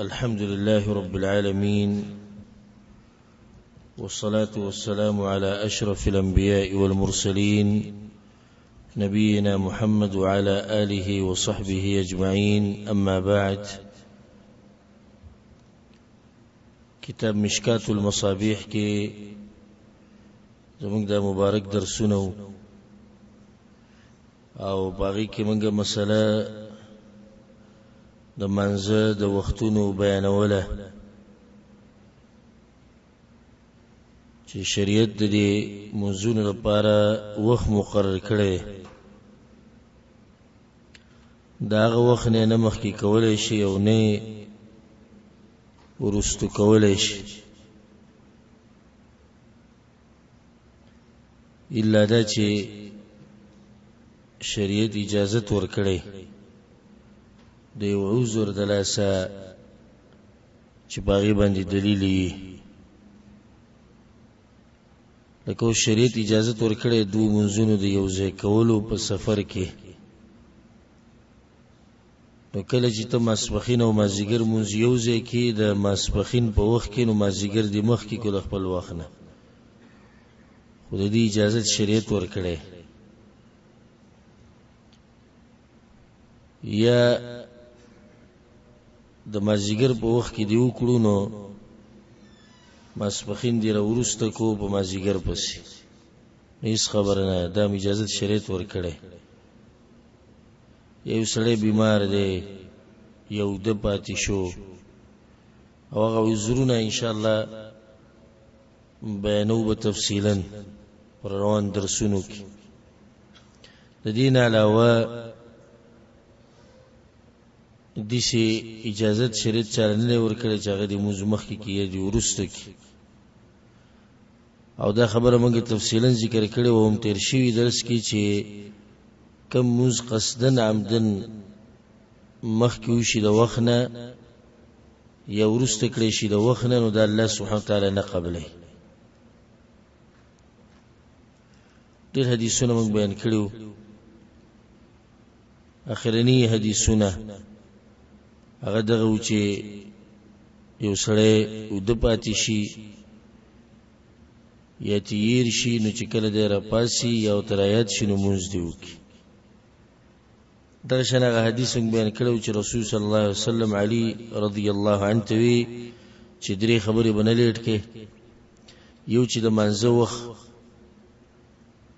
الحمد لله رب العالمين، والصلاة والسلام على أشرف الأنبياء والمرسلين نبينا محمد وعلى آله وصحبه أجمعين. أما بعد، كتاب مشكات المصابيح کې زمونږ دا مبارک درسونه او باغی کې موږ مسله د منځه د وختونو بیانوله چې شریعت د دې موضوع لپاره وخت مقرر کړي. دا هغه وخت نه مخکې کولای شي او نه ورستو کولای شي، الا دا چې شریعت اجازه ورکړي د یو عذر د لاسه چې باغی باندې دلیل وي. لکه شریعت اجازه ورکړي دوه منځونو د یو ځای کولو په سفر کې، نو کله چې ته ماسپخین او مازیګر مونږ یو ځای کې د ماسپخین په وخت کې نو مازیګر د مخ کې کو د خپل وخت نه خو د دې اجازه شریعت ورکړي. یا د مازیګر په وخت کې دی وکړو نو ماسپخین دی راورسته کو په مازیګر پسې هیڅ خبر نه، دا اجازه شریعت ورکړي. یو سړی بیمار دی، یو د پاتې شو او هغه عذرونه ان شاء الله بیانو به تفصیلا پر روان درسونو کې. د دین علاوه دیسی اجازت شریعت چاله نه ورکړي چې هغه د موږ مخکې کې دی ورسته کې، او دا خبره موږ تفصیلا ذکر کړې و هم تیر شوی درس کې چې کم موږ قصدن عمدن مخکې وشي د وخت نه یا ورسته کړی شي د وخت نه، نو دا الله سبحانه وتعالی نه قبلوي. ډېر حدیثونه موږ بیان کړیو. اخرنی حدیثونه هغه دغه و چې یو سړی ود پاتې شي یا تیر شي نو چې کله دی راپاسي یا ترایات شي نو مونځ دی وکړي. دغه شان هغه حدیث موږ بیان کړو چې رسول صلی الله علیه وسلم علی رضی الله عنه ته وی چې درې خبرې بنه لیټ کې، یو چې د منځه وخت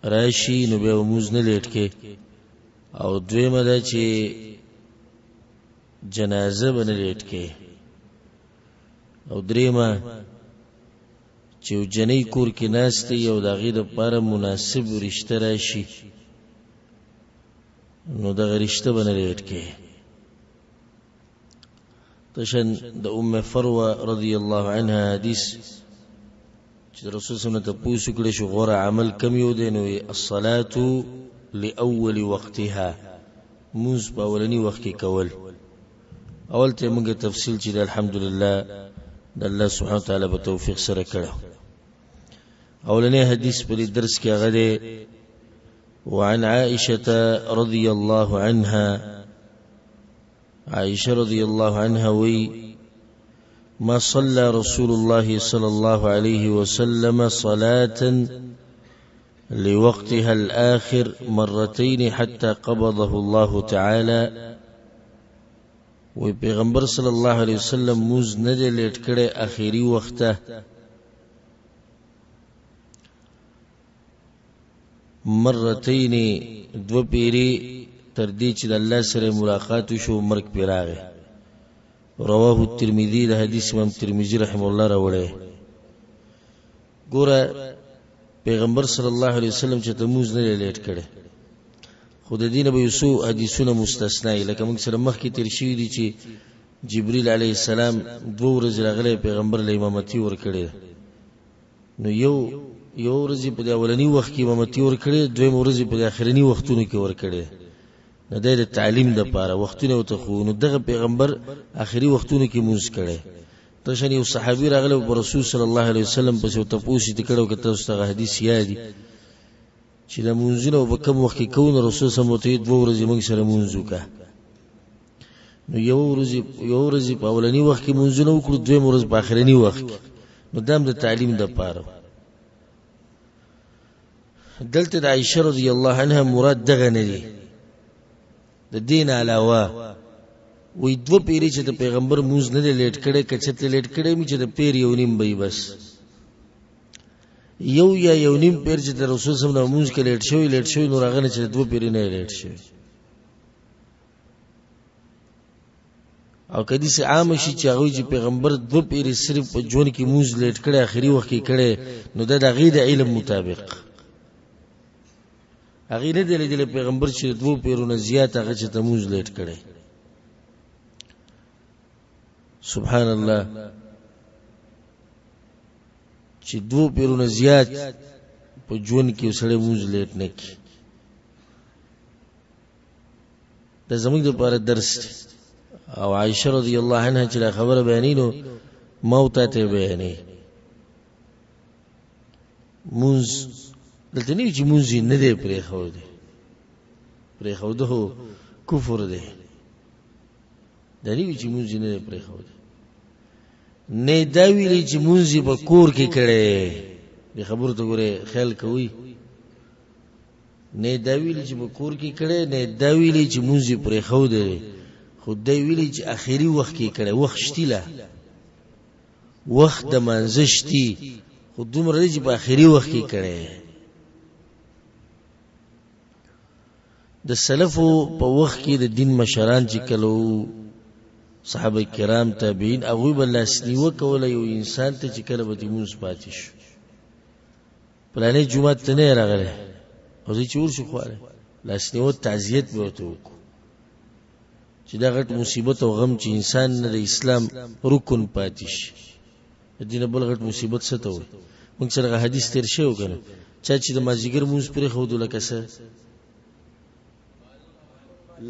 راشي نو بیا مونځ نه لیټ کې، او دویمه دا چې جنازه بنه لیټ کې، او دریمه چې جنې کور کې ناشته یو دغه د لپاره مناسب رشتہ راشي نو دغه رشتہ بنه لیټ کې. تشن د ام فروه رضی الله عنها حدیث چې رسول صلی الله علیه وسلم ته پوښتنه کړې شو غوړه عمل کم یو دی، نو الصلاه لاول وقتها، موږ په اولنی وخت کې کول. اول ته موږ تفصیل چې الحمدلله د الله سبحانه وتعالی په توفیق سره کړو. اولنی حدیث په درس کې هغه دی وعن عائشة رضي الله عنها، عائشة رضي الله عنها وي ما صلى رسول الله صلى الله عليه وسلم صلاة لوقتها الآخر مرتين حتى قبضه الله تعالى. وی پیغمبر صلی الله علیه وسلم موز نه دی لیټ کړي اخیری وخته مرتين دو پیری تر دې چې د الله سره ملاقات شو مرګ پیراغه. رواه الترمذی، د حدیث امام ترمذی رحم الله راوړی. ګوره پیغمبر صلی الله علیه وسلم چې موز نه لیټ کړي، خود دینه به یسو حدیثونه مستثنی، لکه موږ سره مخکې تیر شوی دي چې جبرئیل علیه السلام 2 ورځې راغلی پیغمبر له امامتي ور کړی، نو یو ورځ په اولنی وخت کې امامتي ور کړی، دویم ورځ په اخرنی وختونو کې ور کړی، نه د تعلیم د پاره وختونه او ته خو نو دغه پیغمبر اخري وختونو کې موږ کړی. تشن یو صحابي راغلی په رسول صلی الله علیه وسلم په څو تاسو ته کړو کته واستغه حدیث یادي چې د مونږونو په کوم وخت کې کون رسول صلی الله علیه وسلم ته 2 ورځې موږ سره مونږ وکړه. نو یو ورځ په اولنی وخت کې منځونه وکړو، دویم ورځ په اخرنی وخت کې. نو دام د تعلیم د پاره. دلته د عائشه رضی الله عنها مراد دغه نه دی، د دین علاوه وې دو پیری چې د پیغمبر موږ نه لیټ کړي، کچته لیټ کړي می چې د پیر یو نیم به بس یو نیم پیر چې د رسول صلی الله علیه وسلم موږ کې لیټ شوی نو راغنه چې دو پیری نه لیټ شوی. او کدی سه عام شي چې هغه چې پیغمبر دو پیری صرف په جون کې موږ لیټ کړي اخري وخت کې کړي، نو د غید علم مطابق هغه نه دی لیدل پیغمبر چې دو پیرونه زیات هغه چې تموز لیټ کړي. سبحان الله، چې دو پیرونه زیات په جون کې وسړې موز لیټ نه کی. د زموږ لپاره درس دی. او عائشه رضی الله عنها چې خبره بیانینو موت ته بیانې موز دلته نه چې موز نه دی پرې خو ده کفر دی. د نه چې موز نه دی پرې خو نه دا ویلي چې موز په کور کې کړي. د خبرو ته ګوره خیال کوي. نه دا ویلي چې په کور کې کړي، نه دا ویلي چې موز پرې خو دی. خدای ویلی چې اخیری وخت کې کړه، وخت شتیلا وخت د منځشتي خو دومره چې په اخیری وخت کې کړه. د سلفو په وخت کې د دین مشران چې کلو صحابه کرام تابعین هغه بل لاسنیو کوله یو انسان ته چې کله به موږ پاتې شو پلانې جمعه ته نه راغله او چې ورشو خواله لاسنیو تعزیت به وته چې دا غټ مصیبت او غم چې انسان نه د اسلام رکن پاتې شي. د دین بل غټ مصیبت څه ته وي؟ موږ سره حدیث تیر شوی کنه چې د مازیګر موږ پرې خو دلته څه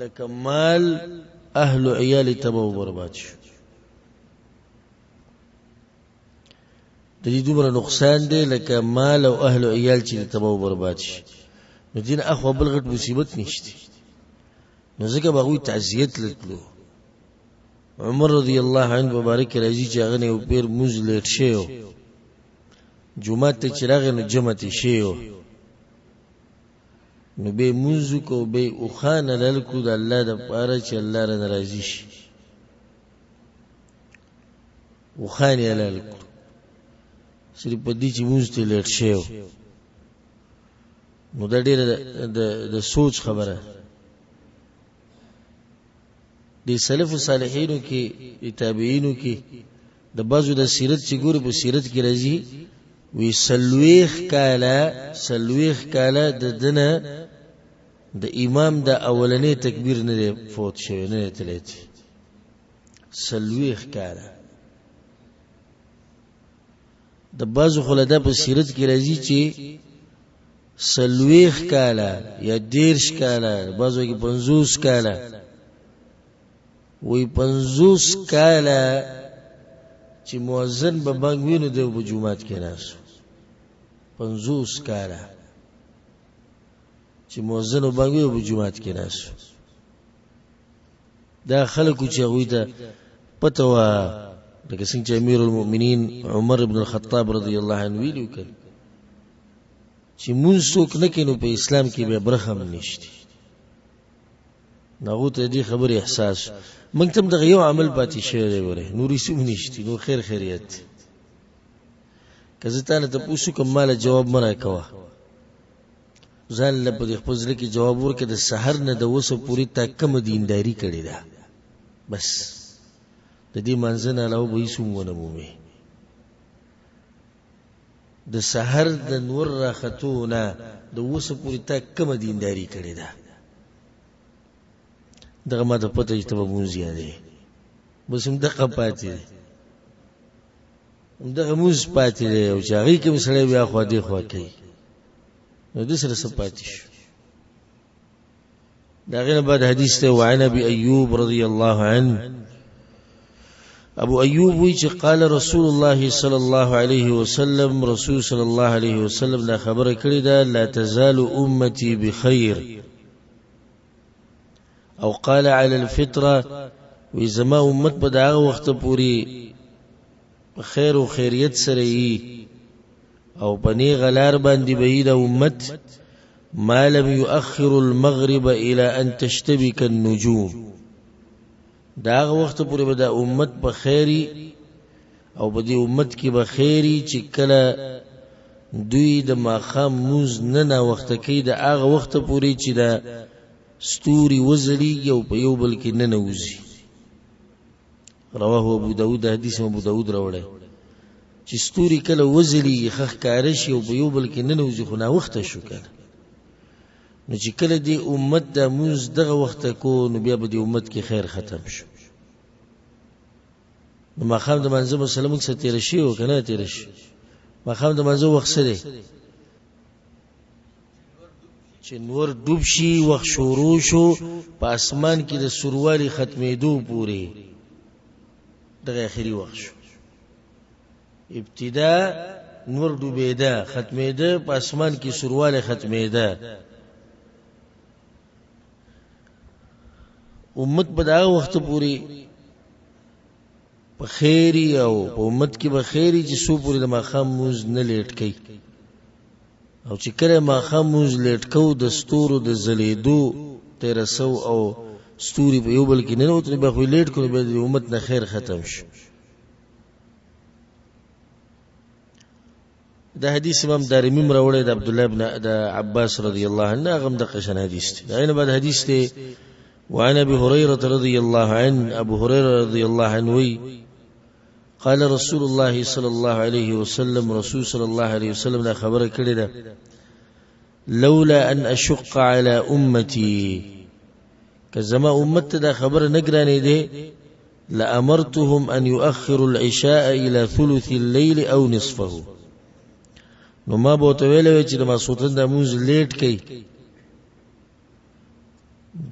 لکه مال اهل عیال تبو برباد شو. د دې دومره نقصان دی لکه مال او اهل عیال چې تبو برباد شي. نو دین اخو بل غټ مصیبت نشته. نو ځکه باغوی تعزیت لتلو. عمر رضی الله عنه مبارک راځي چې هغه نه پیر موز لیټ شیو جمعه ته چراغ نو جمعه شیو نو به موزو کو به او خان لالکو د الله د پاره چې الله را ناراضي شي. او خان لالکو صرف په دې چې موز ته لیټ شیو. نو دا ډیره د سوچ خبره. د سلف صالحینو کې تابعینو کې د بازو د سیرت چې ګوري په سیرت کې راځي وی سلويخ کاله د دنه د امام د اولنې تکبیر نه فوت شوی نه تلید. سلويخ کاله د بازو خلدا په سیرت کې راځي چې سلويخ کاله یا دیرش کاله بازو کې 50 کاله وی 50 کاله چې مؤذن به بنګ وینو د جمعات کې ناسو. 50 کاله چې مؤذن بنګ وینو د جمعات کې ناسو. دا خلکو چې هغه ته پته و لکه څنګه چې امیر المؤمنین عمر ابن الخطاب رضی الله عنه ویلو کړ چې مونږ څوک نه کینو په اسلام کې به برخم نشتی. نو ته دې خبر احساس موږ تم دغه یو عمل پاتې شوی وره نورې سم نشتی. نو خیریت کزه تعالی ته پوښتنه کوم مال جواب مرا کوا ځان له په خپل ځل کې جواب ورکړه د سحر نه د وسه پوری تا کم دینداری کړی دا بس د دې منځنه علاوه به هیڅ ونه مومي. د سحر د نور راختونه د وسه پوری تا کم دینداری کړی دا دغه ما ته پته چې ته مونږ یادې بس هم دغه پاتې هم دغه موږ پاتې او چې هغه کوم سره بیا خو دې خو کوي نو د سره سپاتې شو. دا غیر بعد حدیث ته وعن ابي ايوب رضی الله عنه ابو ایوب وی چې قال رسول الله صلی الله علیه وسلم رسول صلی الله علیه وسلم دا خبره کړې ده لا تزال امتي بخير او قال على الفطره وی زما امت په دغه وخت پوری خیر او خیریت سره ای او پنی غلار باندې به د امت ما لم يؤخر المغرب الى ان تشتبك النجوم داغه وخت پورې به د امت په خیری او په دې امت کې به خیری چې کله دوی د ماخام موز نه وخت کې د هغه وخت پورې چې د ستوري وزلیږي او په یو بل کې نه نوځي. رواه ابو داود، حدیث ابو داود راوړی چې ستوري کله وزلیږي خخ کار شي او په یو بل کې نه نوځي خو نا وخت شو کنه. نو چې کله دی امت د موز دغه وخت کو نو بیا به دی امت کې خیر ختم شو. نو ماخام د منځه مسلمان څخه تیر شي او کنه تیر شي. ماخام د منځه وخت سره چې نور ډوب شي وخت شروع شو په اسمان کې د سروالي ختمېدو پورې دغه اخري وخت شو. ابتدا نور ډوبېده ختمېده په اسمان کې سروالي ختمېده. امت په دغه وخت پورې په خیری او په امت کې به خیری چې سو پورې د ماخام موز نه لیټ کوي او چې کله ماخام موز لیټ کو د ستورو د زلیدو 1300 او ستوري په یو بل کې نه وته به خو لیټ کړي به د امت نه خیر ختم شي. دا حدیث امام دارمی راوړی د عبد الله ابن عباس رضی الله عنه غم د قشن حدیث دی. اینه بعد حدیث دی وعن ابي هريره رضي الله عنه ابو هريره رضي الله عنه قال رسول الله صلى الله عليه وسلم رسول صلى الله عليه وسلم دا خبر کړی ده لولا ان اشق على امتي کزما امت دا خبر نگرانی ده لامرتهم ان يؤخروا العشاء الى ثلث الليل او نصفه. نو ما بوته ویلې چې د ماسوتن د موز لیټ کړي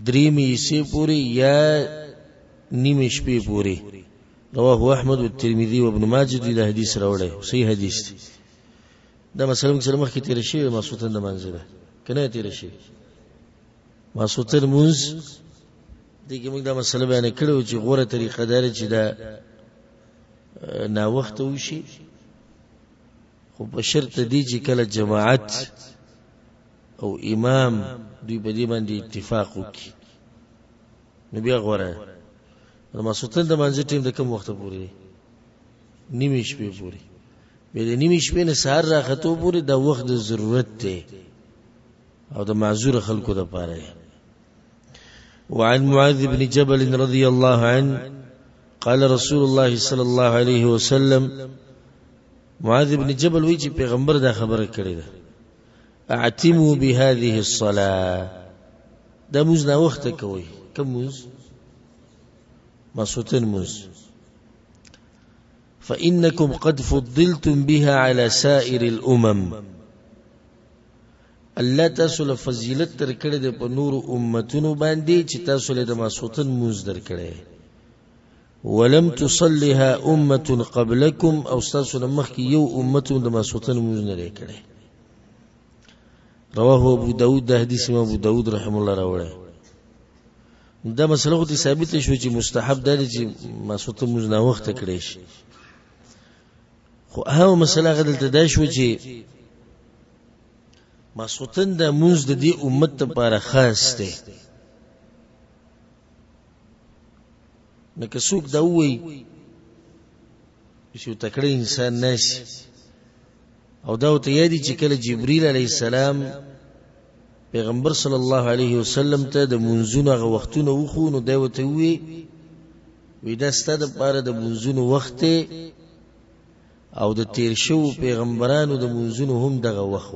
دریمی سی پوری یا نیمه شپې پوری. رواه احمد والترمذي وابن ماجه د حدیث راوړی صحیح حدیث دی. دا مثلا سلام کې تیر شي ماسوتن د منځله کنه تیر شي ماسوتن موز دغه موږ دا مسله بیان کړو چې غوره طریقه دار چې دا نا وخت وشي خو په شرط دی چې کله جماعت او امام دوی په دې باندې اتفاق وکړي نو بیا غوړه. نو ماسوتن د منځ ټیم د کوم وخت پورې نیمه شپې پورې به د نیمه شپې نه سحر راخته پورې د وخت د ضرورت دی او د معذور خلکو د پاره. وعن معاذ بن جبل رضي الله عنه قال رسول الله صلى الله عليه وسلم معاذ بن جبل وی چې پیغمبر دا خبره کړې ده اعتموا بهذه الصلاه دا موز نه وخت کوي کوم موز ماسوتن موز فانكم قد فضلتم بها على سائر الامم الله تاسو فضیلت تر کړه د په نور امتونو باندې چې تاسو له د ماسوتن موز در کړه ولم تصلها امه قبلكم او تاسو مخ کې یو امتون د ماسوتن موز نه کړه. رواه ابو داود دا حدیث ابو داود رحم الله راوړی. دا مسله خو ثابت شو چې مستحب ده چې ماسوتن موز نه وخت کړی شي خو هغه مسله غدلته دا شو چې ماسوتن د موز د دې امت لپاره خاص دی. نو که څوک دا وایي چې تکړه انسان نشي او دا ته یادی چې کله جبرئیل علیه السلام پیغمبر صلی الله علیه وسلم ته د منځونو غو وختونه وخو نو دا وته وی دا ستاسو لپاره د منځونو وخت او د تیر شو پیغمبرانو د منځونو هم دغه وخت.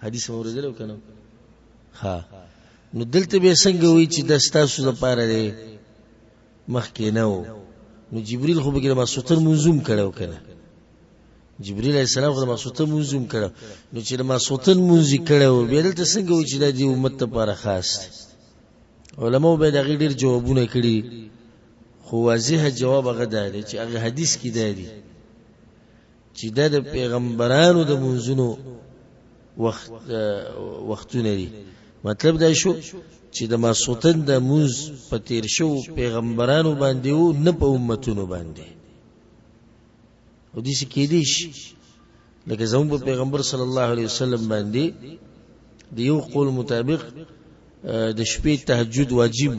حدیث اوریدل وکنه ها نو دلته به څنګه وی چې د ستاسو لپاره دی مخکې نو جبرئیل خو به ما سوتر منظوم کړو کنه جبرئیل علیہ السلام خو ما سوتر منظوم کړو نو چې ما سوتر منځي کړو به دلته څنګه وی چې د امت لپاره خاص دی. علماء به دغه ډیر جوابونه کړي خو واضح جواب هغه دی چې هغه حدیث کې دی چې د پیغمبرانو د منځونو وختونه دي. مطلب دا شو چې د ماسوتن د موز په تیر شو پیغمبرانو باندې او نه په امتونو باندې او دې کې دې شي لکه زموږ په پیغمبر صلی الله علیه وسلم باندې د یو قول مطابق د شپې تهجد واجب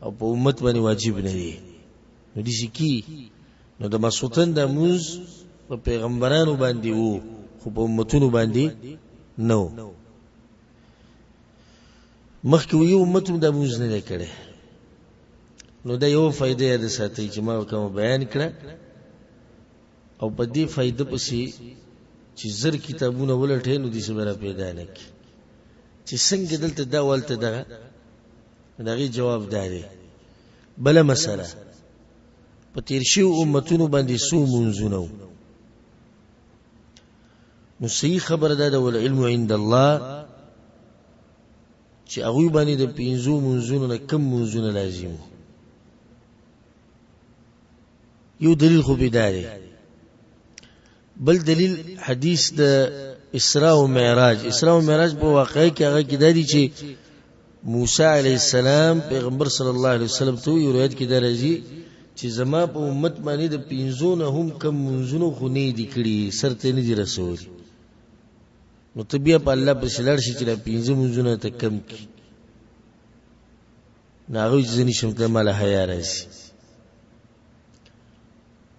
او په امت باندې واجب نه دی نو دې کې نو د ماسوتن د موز په پیغمبرانو باندې وو خو په امتونو باندې نو مخکې یو امتو د موز نه کړي نو دا یو فائدې د ساتي چې ما کوم بیان کړه او په دې فائدې پسې چې زر کتابونه ولټې نو دې سره پیدا نه کی چې څنګه دلته دا ولته دغه جواب دی بل مسله په تیر شو امتونو باندې سو منځونه نو صحیح خبره ده ول علم عند الله چې هغه باندې د پینځو منځونو نه کم منځونه لازم یو دلیل خو بداري بل دلیل حدیث د اسراء او معراج په واقعي کې هغه کې دادی چې موسی علیه السلام پیغمبر صلی الله علیه وسلم ته یو روایت کې درځي چې زما په امت باندې د پینځو نه هم کم منځونو خو نه دي کړي سرته نه دي رسول نو ته بیا په الله پر شلړ شي چې د پینځه منځونو ته کم کی ناغو ځنی شم ته مال حیا راشي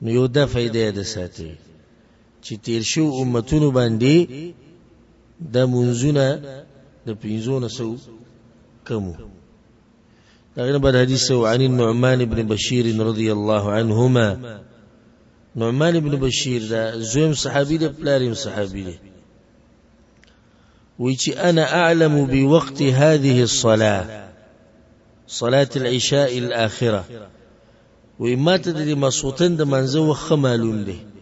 نو یو دا فائدې ده ساتي چې تیر شو امتونو باندې د منځونه د پینځو نه سو کمو دغه بعد حدیث عن النعمان بن بشير رضي الله عنهما نعمان بن بشير دا زوم صحابي ده پلاریم صحابي ده ويجي انا اعلم بوقت هذه الصلاه صلاه العشاء الاخره وما تدري مصوتن د منځه وخ معلوم ده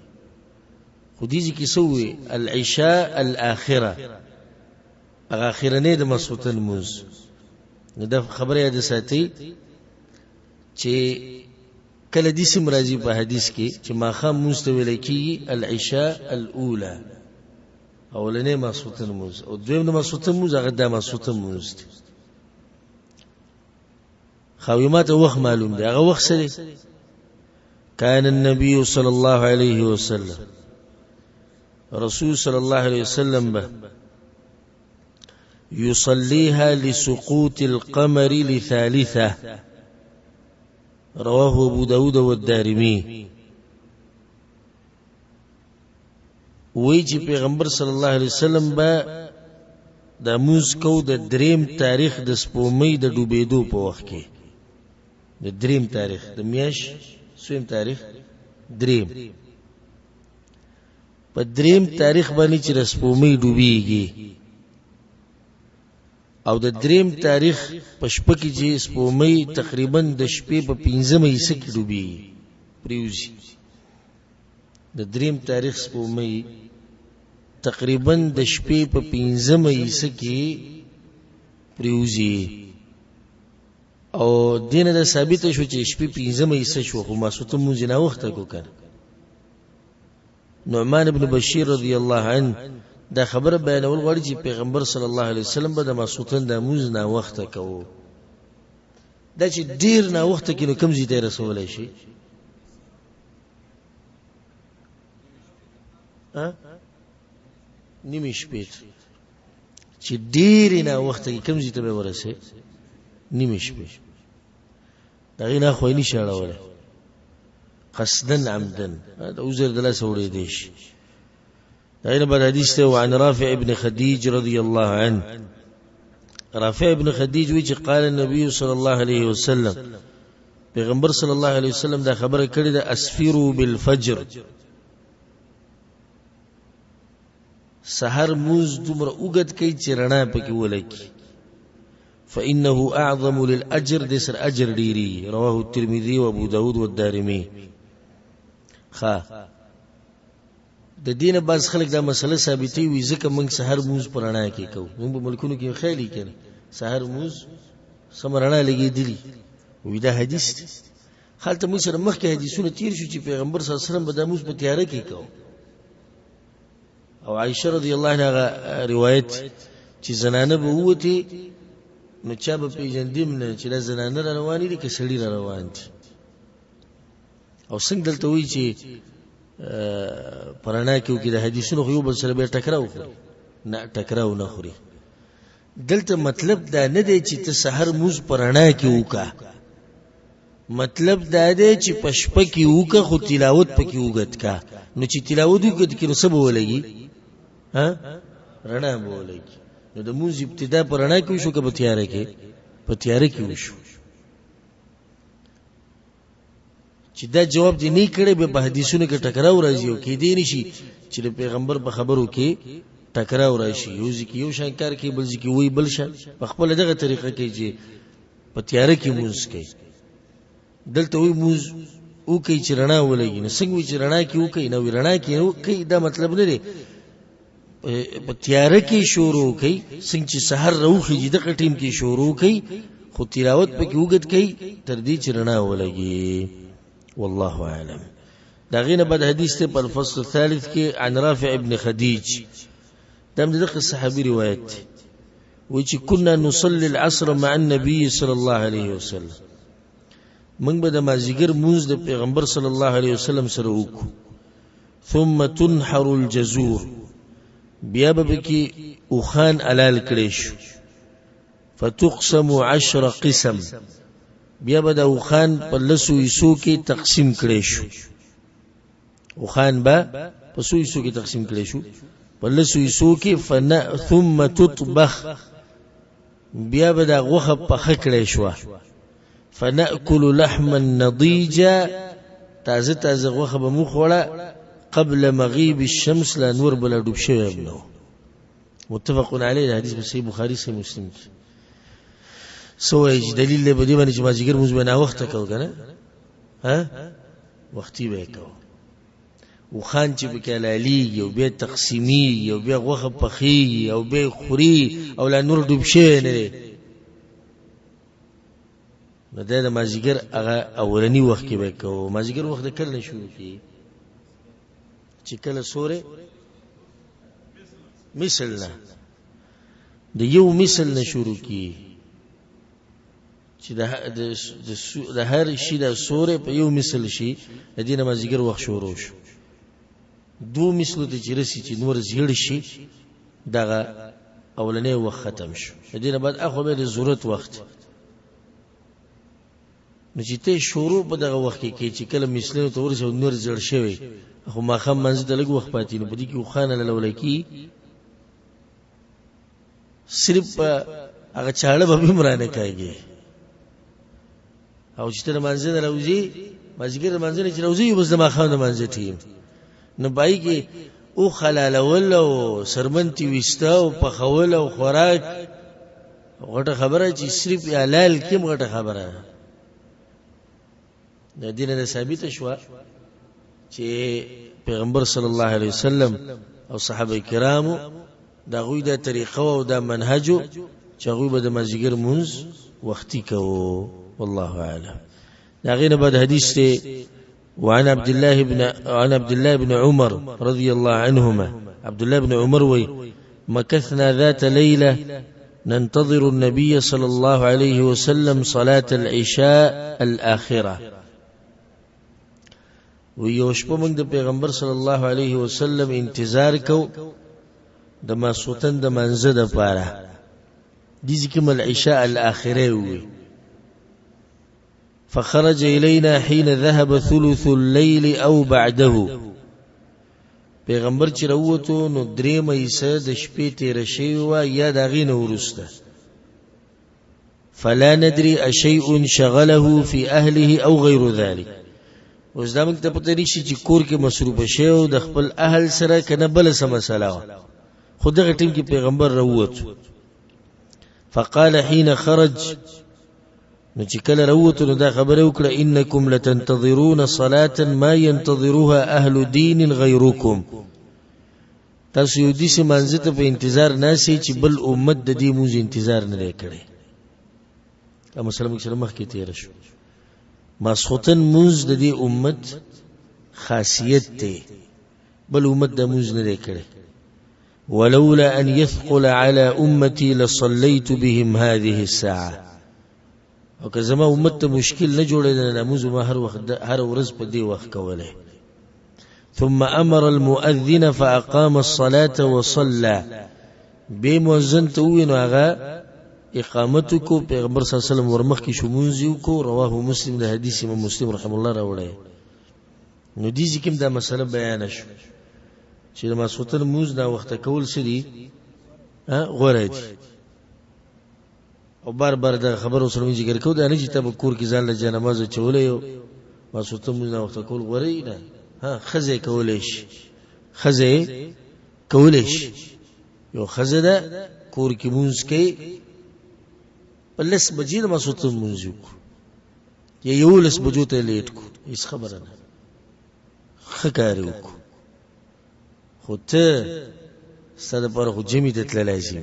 خديجي کی سوې العشاء الاخره اخرنه د مصوتن موز دا خبره ده ساتي چې کله دې سم راځي په حدیث کې چې ما خام مستویل کی العشاء الاولى اولنه مصوتن موز او دویم مصوتن موز هغه د مصوتن موز خویمات وخت معلوم دی هغه وخت سره كان النبي صلى الله عليه وسلم رسول صلى الله عليه وسلم به يصليها لسقوط القمر لثالثة رواه ابو داود والدارمي ویجی پیغمبر صلی الله علیه وسلم با د موز کو د دریم تاریخ د سپومې د ډوبېدو په وخت کې د دریم تاریخ د میاش سویم تاریخ دریم په دریم تاریخ باندې چې د سپومې ډوبېږي او د دریم تاریخ په شپه کې چې سپومې تقریبا د شپې په 15مه حصہ کې ډوبېږي پریوزي د دریم تاریخ سپومې تقریبا د شپې په 15مه حصہ کې پریوزي او دینه د ثابت شو چې شپې 15مه حصہ شو خو ماسوته مونږ نه وخت کو کړ نعمان ابن بشیر رضی الله عنه دا خبر بیانول غواړي چې پیغمبر صلی الله علیه وسلم به د ماسوتن د موز نه وخت کوو دا چې ډیر نه وخت کې نو کم زیاته رسول شي نیمه شپې چې ډیر نه وخت کې کم زیاته به ورسه نیمه شپې دا نه خو نه شاړول قصدن عمدن هذا وزر دلا سوري ديش داينا بعد حديث عن رافع ابن خديج رضي الله عنه رافع ابن خديج ويجي قال النبي صلى الله عليه وسلم پیغمبر صلی الله علیه وسلم دا خبره کړې ده اسفروا بالفجر سحر موز دومره اوګد کوي چې رڼا پکې ولکې فانه اعظم للاجر دې سر اجر ډيري رواه الترمذي وابو داود والدارمي د دینه باز خلک دا مسله ثابتې وي ځکه موږ سحر موز پرانا کې کوو موږ په ملکونو کې خیالي کړي سحر موز سمرانا لګي دي وې دا حدیث خالته موږ سره مخکې حدیثونه تیر شو چې پیغمبر صلی الله علیه وسلم به د موز په تیاره کې کوو او عائشه رضی الله عنها روایت چې زنانه به وته نو چا به پیژندیم نه چې دا زنانه را روانې دي که سړي را روان دي. او څنګه دلته وایي چې پرانا کې وکړي د حدیثونو خو یو بل سره به ټکراو خوري، نه ټکراو نه خوري. دلته مطلب دا نه دی چې ته سحر موز پرانا کې وکا، مطلب دا دی چې پشپه کې وکا خو تلاوت پکې وګت کا. نو چې تلاوت وګت کې نو څه به ولګي؟ ها رڼا به ولګي. نو د موز ابتدا پرانا کې وشو که په تیاره کې؟ په تیاره کې وشو. چې دا جواب دی نه کړي به په حدیثونو کې ټکراو راځي او کې دی نشي چې د پیغمبر په خبرو کې ټکراو راشي. یو ځکه یو شانکار کې بل ځکه وی بل شان په خپل دغه طریقه کې چې په تیاره کې موز کوي. دلته وی موز او کوي چې رڼا ولګي. نو څنګه وی چې رڼا کې او کوي؟ نو رڼا کې او کوي دا مطلب نه دی په تیاره کې شروع کوي. څنګه چې سحر روخي دغه ټیم کې شروع کوي خو تلاوت پکې وګت کوي تر دې چې رڼا ولګي. والله اعلم. دا غینه بعد حدیث ته په فصل الثالث کې عن رافع ابن خدیج دا دغه صحابي روایت وی چې كنا نصلي العصر مع النبي صلى الله عليه وسلم، موږ به د مازیګر مونځ د پیغمبر صلی الله علیه وسلم سره وکړو. ثم تنحر الجزور، بیا به کې اوخان علال کړي شو. فتقسم 10 قسم، بیا به د اوخان په لسو حصو کې تقسیم کړي شو. اوخان به په سو حصو کې تقسیم کړي شو په لسو حصو کې. ثم تطبخ، بیا به د غوښه پخه کړي شو. فنأكل لحما نضيجا، تازه تازه غوښه به مو خوړه قبل مغيب الشمس، لا نور بلا ډوب شوی نو. متفق علیه. حدیث په صحیح بخاری صحیح مسلم کې. سوې دلیل له بدی باندې چې ما ذکر موږ نه وخت کو کنه، ها وختي به کو. وخان چې بکلالی یو به تقسیمی یو به غوښه پخی یو به خوري او لا نور ډوب شوی نه دی. نو دا د مازیګر هغه اولنی وخت کې به کو. مازیګر وخت کله شروع کی چې کله سورې مثل نه د یو مثل نه شروع کی چې د هر شي د سورې په یو مثل شي د دې نه مازیګر وخت شروع شو. دو مثلو ته چې رسی چې نور زیړ شي دغه اولنی وخت ختم شو. د دې نه بعد اخو به د ضرورت وخت نو چې ته شروع په دغه وخت کې چې کله مثلو ته ورسې نور زړ شوی خو ما خام منځ ته لګ وخت پاتې نو په دې کې خانه لولکی صرف هغه چاړه به مرانه کوي. او چې ته منځ نه راوځي مازیګر منځ نه چې راوځي بس د ما خام د منځ ټیم نو پای کې او خلال ولو سرمنتی وستاو په خول او خوراک غټه خبره چې صرف حلال کیم غټه خبره. د دینه ثابت شو چې پیغمبر صلی الله علیه وسلم او صحابه کرامو دا غوی دا طریقه او دا منهجو چې غوی به د مازیګر مونږ وختي کوو. والله اعلم. دا غینه بعد حدیث ته وعن عبد الله بن عمر رضي الله عنهما، عبد الله بن عمر وي مكثنا ذات ليلة ننتظر النبي صلى الله عليه وسلم صلاة العشاء الآخرة. ويوشبه من د پیغمبر صلى الله عليه وسلم انتظار کو د ماسوتن د منزه د پاره دي ځکه العشاء الآخرة وي. فخرج إلينا حين ذهب ثلث الليل أو بعده، پیغمبر چې راووتو نو درې مېسه د شپې تیر شوی و یا د غینه ورسته. فلا ندري أشيء شغله في أهله أو غير ذلك. اوس دا موږ ته پته نشي چې کور کې مصروف شوی د خپل اهل سره کنه بل څه مسله و. خو دغه ټیم کې پیغمبر راووتو. فقال حين خرج، نو چې کله راووتو نو دا خبره وکړه انکم لتنتظرون صلاة ما ينتظرها اهل دین غیرکم، تاسو یو دې سي منځ ته په انتظار ناسي چې بل امت د دې موږ انتظار نه لري. دا مسلمان سره مخ کې تیر شو. ماسختن موږ د دې امت خاصیت ته بل امت د موږ نه لري. ولولا أن يثقل على أمتي لصليت بهم هذه الساعة. او که زما امت ته مشکل نه جوړېدل نماز ما هر ورځ په دې وخت کوله. ثم امر المؤذن فاقام الصلاه وصلى. به مؤذن ته وینو هغه اقامت کو پیغمبر صلی الله علیه وسلم ورمخ کی شمونزیو کو. رواه مسلم د حدیث امام مسلم رحم الله راوړی. نو دې ځکه دا مسله بیان شو چې د ماسوتن موز دا وخت کول سړي غوړی او بار بار دا خبر اوسره ذکر کو دا نه چې تب کور کې ځان له نماز چولې یو ماسوتن موز دا وخت کول غوړی نه. خزه کولې شي، خزه کولې شي. یو خزه ده کور کې مونږ کې پلس بجې ماسوتن مونږ کو یا یو لس بجو ته لیټ کو. هیڅ خبره نه خکاري وکړو. خو ته ستاسو پر خو جمی ته تللی شي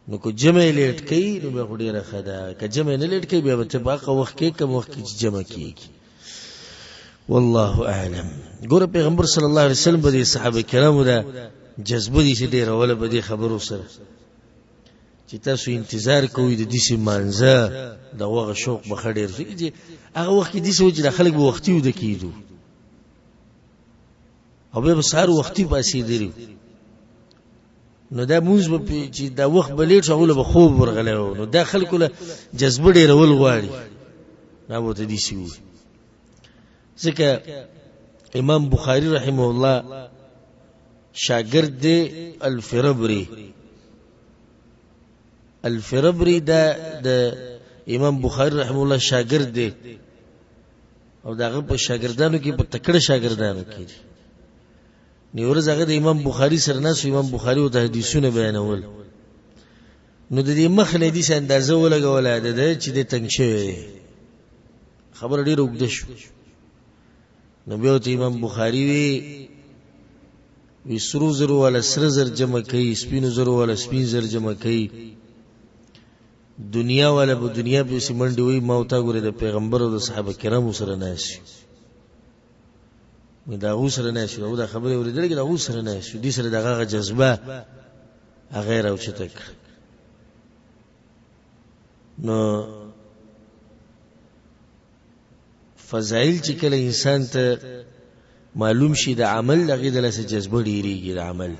نو کو جمع لیټ کوي نو به ډیره ښه ده. که جمع نه لیټ کوي بیا به ته باقي وخت کې کم وخت کې جمع کیږي. والله اعلم. ګوره پیغمبر صلی الله علیه وسلم به صحابه کرامو دا جذبه دي چې ډیره ولا به خبرو سره چې تاسو انتظار کوئ د دې سیمانځه د وغه شوق به خډیر شي. هغه وخت کې دې سوچ د خلک به وختي ود کیدو او به سهار وختي پاسې دی. نو دا موږ به چې دا وخت بلیټ شغله به خوب ورغلو نو دا خلکو له جذبه ډیر ول غواړي نه وته دي شي. ځکه امام بخاری رحمه الله شاگرد الفربری دا امام بخاری رحمه الله شاگرد دی او داغه په شاګردانو کې په تکړه شاګردانو کې نیورز هغه د امام بخاری سره ناس امام بخاری او د حدیثونه بیانول. نو د دې مخ نه دي اندازه ولګوله ده چې د تنگ شوی خبر ډیر وګد شو. نو بیا ته امام بخاری وی سرو زرو ولا سر زر جمع کوي، سپینو زرو ولا سپین زر جمع کوي، دنیا ولا په دنیا په سیمنډي وی موتا ګوره د پیغمبر او د صحابه کرامو سره ناشي. مې دا غوسره ناشي او دا خبره ورېدل کې دا غوسره ناشي دي سره دغه جذبه غیر او چتک. نو فضائل چې کله انسان ته معلوم شي د عمل دغه د لاسه جذبه ډیریږي د عمل.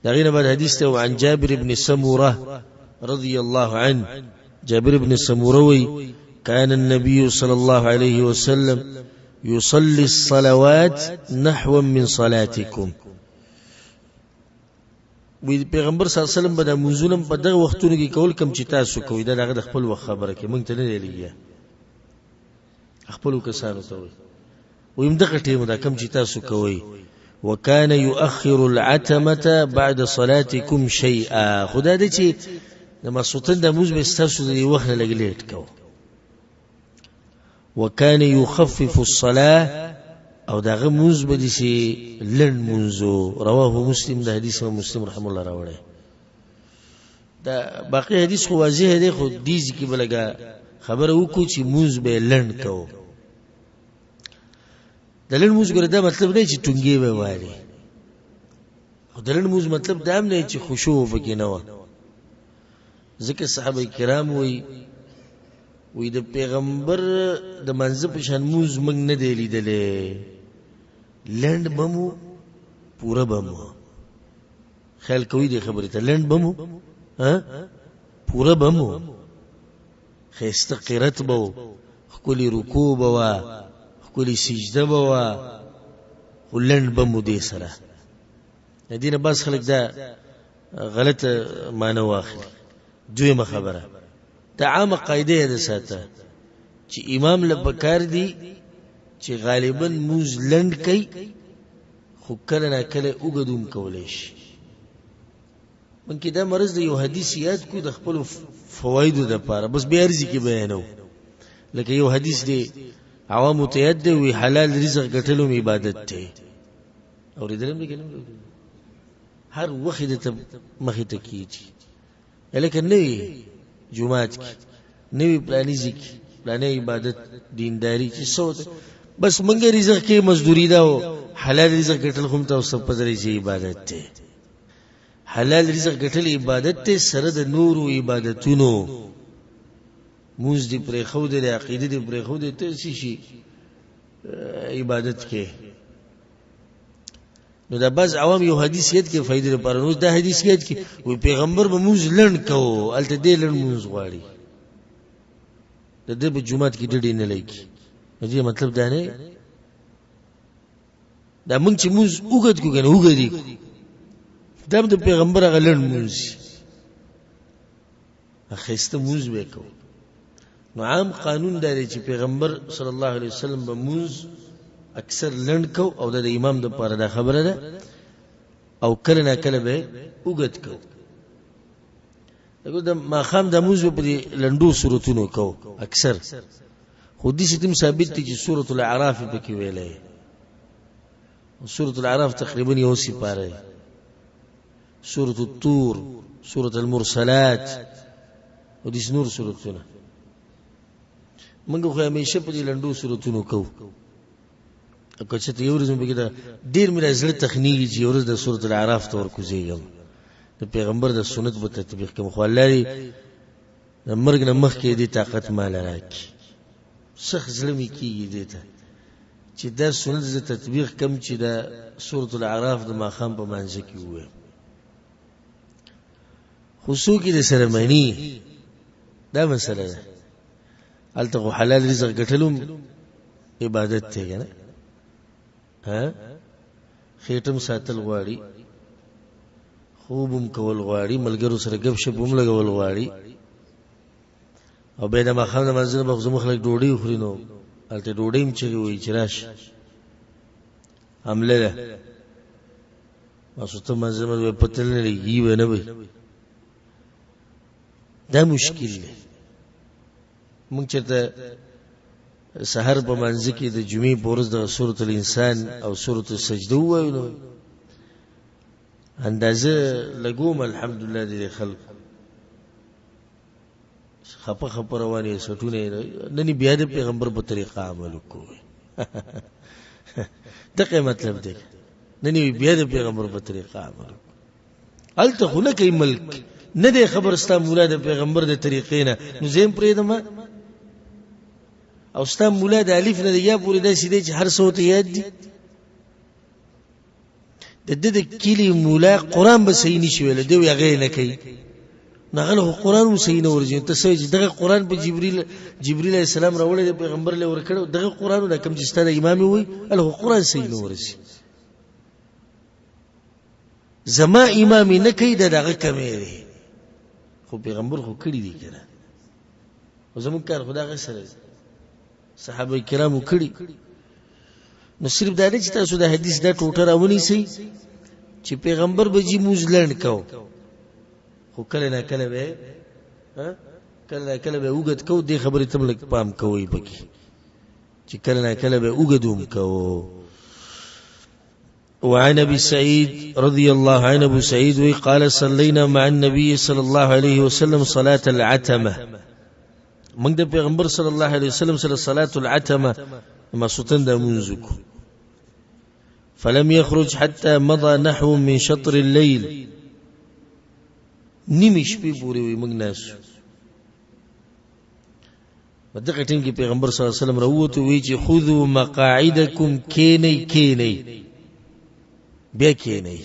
دغه نه بعد حدیث ته عن جابر بن سموره رضي الله عنه. جابر بن سموره وی كان النبي صلى الله عليه وسلم يصلي الصلوات نحو من صلاتكم. وی پیغمبر صلی الله علیه وسلم بده منځونم په دغه وختونو کې کول کم چې تاسو کوی دا دغه خپل وخت خبره کې مونږ ته نه لګیا خپل کسانو ته وي ویم دغه ټیم دا کم چې تاسو کوی. وكان يؤخر العتمه بعد صلاتكم شيئا. خدا دې چې لما سلطان دا موز به تاسو دې وخت لګلیټ کو. وكان يخفف الصلاه او دغه موز به دي شي لن منزو. رواه مسلم دا حدیث مسلم رحم الله راوړی. دا باقی حدیث خو واضح دی خو دې ځکه بلګه خبره وکړو چې موز به لن کو. دلن موز ګره دا مطلب نه چې ټونګي به وایي او دلن موز مطلب دا هم نه چې خشوع وکړي نه و. ځکه صحابه کرام وی د پیغمبر د منځ په شان موز موږ نه دی لیدلې. لند بمو پورا بمو خیال کوي د خبرې ته لند بمو پورا بمو خسته قرات بو خولي رکوع بوا خولي سجده بوا ولند بمو دې سره. دینه بس خلک دا غلط معنی واخلي. دویمه خبره دا عامه قاعده ده ساته چې امام له بکار دی چې غالبا موز لند کوي خو کله نه کله وګدوم کولای شي. من کې دا مرز د یو حدیث یاد کو د خپل فوایدو د پاره بس بیا ارزي کې بیانو. لکه یو حدیث دی عوام ته یاد دی وی حلال رزق ګټلو عبادت ته اوریدلم دې کلم هر وخت ته مخې ته کیږي. لکه نوې جمعات کې نوې پلانیزي کې پلانې عبادت دینداری چې سوت بس منګه رزق کې مزدوری دا او حلال رزق ګټل هم تاسو په ذریعہ عبادت ته حلال رزق ګټل عبادت ته سره د نورو عبادتونو موږ دې پرې خو دې عقیده دې پرې خو دې ته شي عبادت کې نو دا بعض عوام یو حدیث یاد کې فائدې لپاره نو دا حدیث یاد کې وي پیغمبر به موږ لړن کو الته دې لړن موږ غواړي د دې په جمعات کې ډېر نه لګي دې مطلب دا نه دا موږ چې موږ وګد کو کنه وګدي دا د پیغمبر غلړن موږ اخیسته موږ وکړو نو عام قانون دی چې پیغمبر صلی الله علیه وسلم به موږ اکثر لند کو او د امام د پاره دا خبره ده او کله نه کله به وګت کو دغه د ماخام د موضوع په لندو صورتونو کو اکثر خو دې ستم ثابت دي چې سورۃ الاعراف په کې ویلې سورۃ الاعراف تقریبا یو سی پاره سورۃ الطور سورۃ المرسلات او دې نور سورتونه موږ خو همیشه په لندو صورتونو کو که چې ته یو ورځ مې کېده ډیر مې زړه تخنیږي چې یو ورځ د سورۃ الاعراف تور کوزیږم د پیغمبر د سنت په تطبیق کوم خو الله لري د مرګ نه مخکې دې طاقت مال راکړي سخت ظلمي کیږي دې ته چې د سنت د تطبیق کم چې د سورۃ الاعراف د ماخام په منځ کې وي خصوصي د سرمنی دا مسله ده الته حلال رزق ګټلم عبادت ته کنه ها خېټم ساتل غواړي خوبم کول غواړي ملګرو سره غب شپوم لګول غواړي او به د مخاله منځنه به زموږ خلک ډوډۍ خوري نو الته ډوډۍ هم چې وي چراش حمله ده واسطه منځنه به پتل نه لګي ونه وي دا مشکل دی مونږ چې سحر په منځ کې د جمعې په ورځ د سورۃ الانسان او سورۃ السجده وایو نو اندازه لګوم الحمدلله دې خلق خپه رواني سټونه نه بیا د پیغمبر په طریقه عمل کوي دغه مطلب دی نه بیا د پیغمبر په طریقه عمل الته خو نه کوي ملک نه دی خبر ستا مولا د پیغمبر د طریقې نه نو زم پرې دمه او ستا مولا د الف نه یا پوری د سیده چې هر څه ته یاد دي د دې کلی مولا قران به صحیح نشي ویل دی هغه نه کوي نغله قران هم صحیح نه ورځي ته سوي دغه قران په جبريل عليه السلام راوړل د پیغمبر له ورکړو دغه قران د کوم چې ستاره امام وي له قران صحیح نه ورځي زما امام نه کوي دغه کمې خو پیغمبر خو کړی دی کنه او زموږ کار خدا غي سره صحابه کرامو کړی نو صرف دا نه چې تاسو د حدیث دا ټوټه راونی سي چې پیغمبر به جی موزلند کو خو کله نه کله به وګد کو دې خبرې تم لک پام کوي پکې چې کله نه کله به وګدوم کو وعن ابي سعيد رضي الله عنه ابو سعيد قال صلينا مع النبي صلى الله عليه وسلم صلاة العتمة من د پیغمبر صلی الله علیه وسلم سره صلاة العتمة ما ستند منزكو فلم يخرج حتى مضى نحو من شطر الليل نمش په پوری وي موږ ناس دغه ټیم کې پیغمبر صلی الله علیه وسلم راوته وی چې خذوا مقاعدکم کینی بیا کینی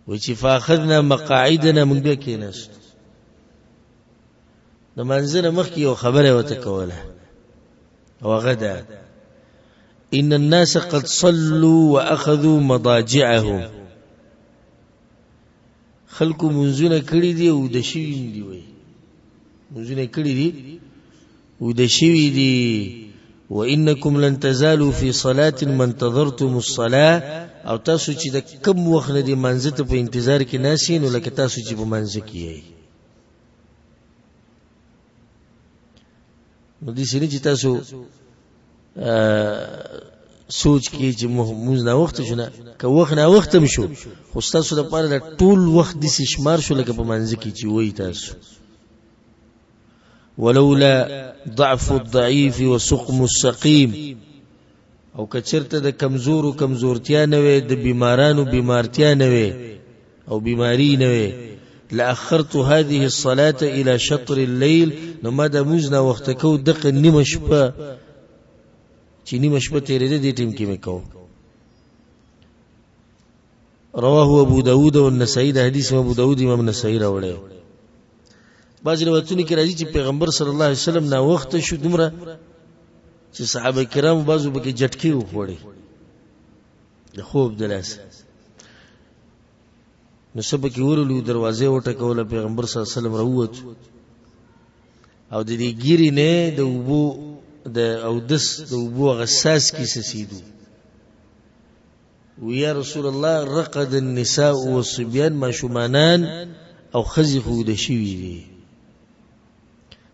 وی چې فاخذنا مقاعدنا موږ بیا کیناست د منځنه مخکې یو خبره وته کوله او غدا ان الناس قد صلوا واخذوا مضاجعهم خلق منزونه کړی دی او د شوی دی وای منزونه کړی دی او د شوی دی وانکم لن تزالوا في صلاه من انتظرتم الصلاه او تاسو چې د کم وخت نه دی منځ ته په انتظار کې ناسین او لکه تاسو چې په منځ کې یې نو دې سړي چې تاسو سوچ کی چې موږ نه وخت شونه که وخت نه وخت هم شو خو تاسو د پاره د ټول وخت د شمار شو لکه په منځ کې چې وای تاسو ولولا ضعف الضعيف وسقم السقيم او کچرته د کمزورو کمزورتیا نه وي د بیمارانو بیمارتیا نه وي او بیماری نه وي لاخرت هذه الصلاه الى شطر الليل نو ما د مزنا وخت کو دغه نیمه شپه چې نیمه شپه تیرې دي ټیم کې مکو. رواه ابو داود والنسائي ده حدیث ابو داود امام نسائی راوړی. بعض روایتونه کې راځي چې پیغمبر صلی الله علیه وسلم نا وخت شو دومره چې صحابه کرام بعضو به کې جټکی وخوړي د خوب دلاس نو سبا کې ورلو دروازه وټکوله پیغمبر صلی الله علیه وسلم راووت او د دې ګیری نه د وبو د او دس د وبو غساس کې سسیدو ويا رسول الله رقد النساء والصبيان ما شمانان او خزي خود شوي دي.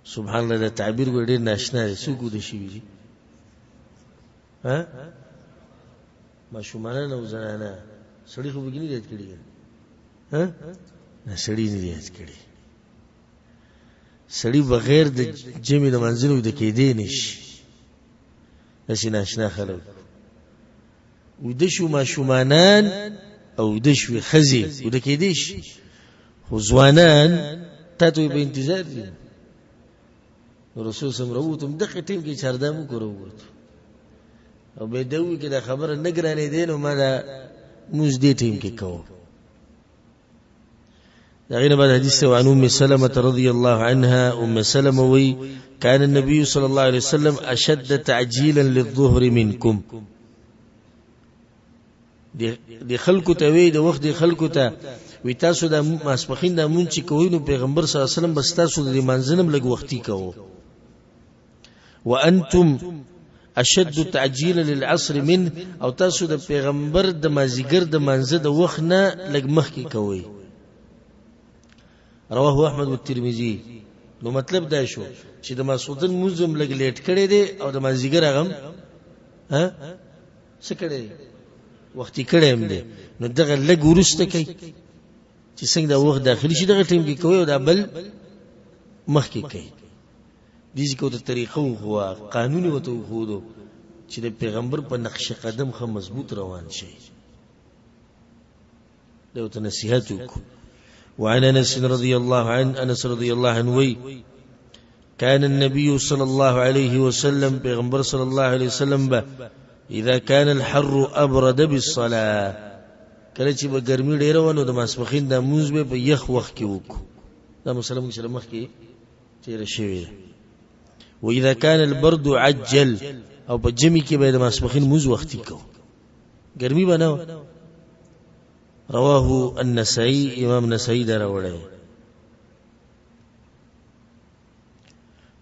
سبحان الله دا تعبیر ډېر ناشنا دی. څوک د شوي دي؟ ها ما شمانان او زنانه سړی خو بګینی دی کړي ها نه سړی نه دی کړي. سړی بغیر د جمع د منځلو د کېدې نشي. داسې ناشنا خلک ودشو ما شمانان او دشو خزي ودا کېدیش خو ځوانان تاسو به انتظار دي. رسول سم راوتم دغه ټیم کې چردامو کوروت او به دوی کې دا خبره نګرانې دین او ما دا موږ دې ټیم کې کوو. دغه بعد حدیث عن ام سلمة رضي الله عنها ام سلمة وي كان النبي صلى الله عليه وسلم اشد تعجيلا للظهر منكم. د خلکو ته وی د وخت د خلکو ته وی تاسو د ماسپخین د مونږ چې کوی نو پیغمبر صلی الله علیه وسلم بس تاسو د منځنم لګ وختي کوو. وانتم اشد تعجيلا للعصر من او تاسو د پیغمبر د مازیګر د منځ د وخت نه لګ مخ کې کوی. رواه احمد والترمذي. نو مطلب دا شو چې د مسعودن موزم لګ لیټ کړي دي او د مازیګر هغه ها څه کړي وختي کړي هم دي. نو دغه لګ ورسته کوي چې څنګه دا وخت داخلي شي دغه ټیم کې کوي او دا بل مخ کې کوي. دې کو ته طریقه هو قانوني وته خو چې د پیغمبر په نقش قدم خو مضبوط روان شي. دا ته نصيحت وکړو. وعن انس رضي الله عنه انس رضي الله عنه وي كان النبي صلى الله عليه وسلم پیغمبر صلى الله عليه وسلم اذا كان الحر ابرد بالصلاه کله چې به ګرمي ډیره ونه د ماسپخین د موز به په یخ وخت کې وکړو. دا مسلمان سره مخ کې تیر شوی. و اذا كان البرد عجل او په جمی کې به د ماسپخین موز وختي کو ګرمي بناو. رواه النسائي امام نسائي دراوړی.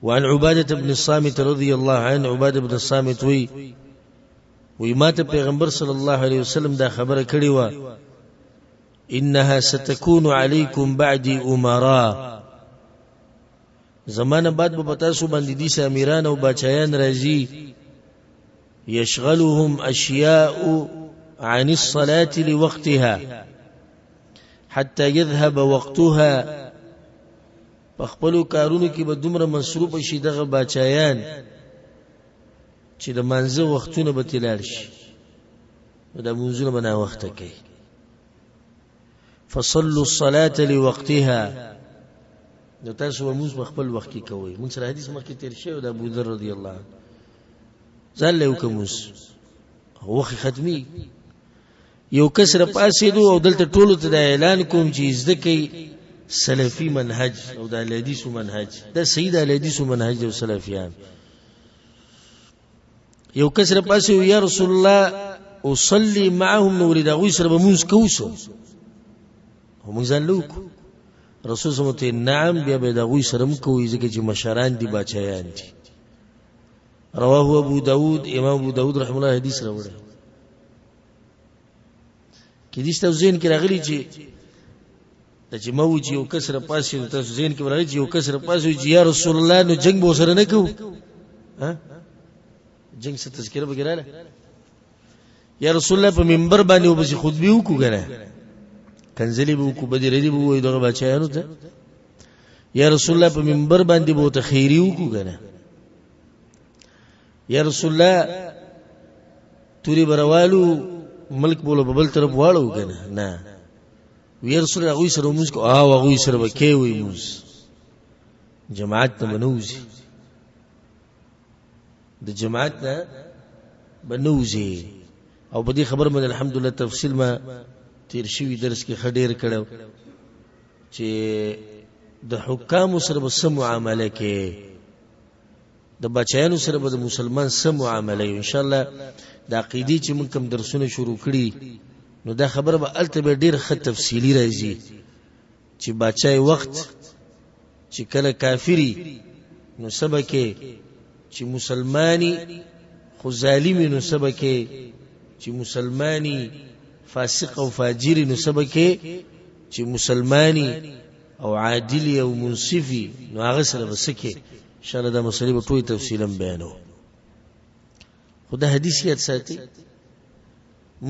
وعن عبادة بن الصامت رضي الله عنه عبادة بن الصامت وی ما ته پیغمبر صلی الله علیه وسلم دا خبره کړې و انها ستكون عليكم بعدي امراء زمانه بعد به تاسو باندې دي امیران او بچایان راځي يشغلهم اشياء عن الصلاة لوقتها حتى يذهب وقتها. پخپلو کارونو کې به دومره مصروف شي دغه بچایان چې د منځه وختونه به تلل شي د منځونه بنا وخت کوي. فصلوا الصلاة لوقتها. نو تاسو موږ په خپل وخت کې کوي. موږ سره حدیث مخکې تیر شوی د ابو ذر رضی الله عنه ځل له کومس وخت ختمي یو کسر پاسې دو او دلته ټولو ته د اعلان کوم چې زده کوي سلفي منهج او د حدیث منهج دا سید حدیث منهج او سلفیان. یو کسر پاسې یا رسول الله اصلي معهم نو ولدا غوي سره بمونږ کوسو هم ځان لوک رسول صلی الله علیه وسلم نعم بیا به دا غوي سره کوي ځکه چې مشران دي بچایان دي. رواه ابو داود امام ابو داود رحمه الله حدیث راوړی. کې دې ستاسو ذهن کې راغلی چې موج یو کسر پاسې تاسو ذهن کې راغلی چې یو کسر پاسې چې یا رسول الله نو جنگ به سره نه کوو. ها جنگ څه تذکرہ وګراله یا رسول الله په منبر باندې وبسي خطبه وکړه غره کنزلی به کو بدی ردی به وای دغه بچایانو ته یا رسول الله په منبر باندې به ته خیری وکړه غره یا رسول الله توري بروالو ملک بولو ببل طرف واړو کنه نه ویر سره هغه سره موږ کو هغه سره وکي وي موږ جماعت ته بنوزي د جماعت نه بنوزي او په دې خبر من الحمدلله تفصیل ما تیر شوی درس کې خډیر کړو چې د حکام سره به سم معامله کې د بچیانو سره به د مسلمان سم معامله ان شاء الله د عقیدې چې موږ کوم درسونه شروع کړي نو دا خبره به الته ډیر ښه تفصیلی راځي چې بچای وخت چې کله کافری نو سبکه چې مسلمانی خو ظالمی نو سبکه چې مسلمانی فاسق او فاجر نو سبکه چې مسلمانی او عادل او منصفی نو هغه سره وسکه ان شاء الله دا مسلې په ټوله تفصیلا بیانو خدای حدیث یې ساتي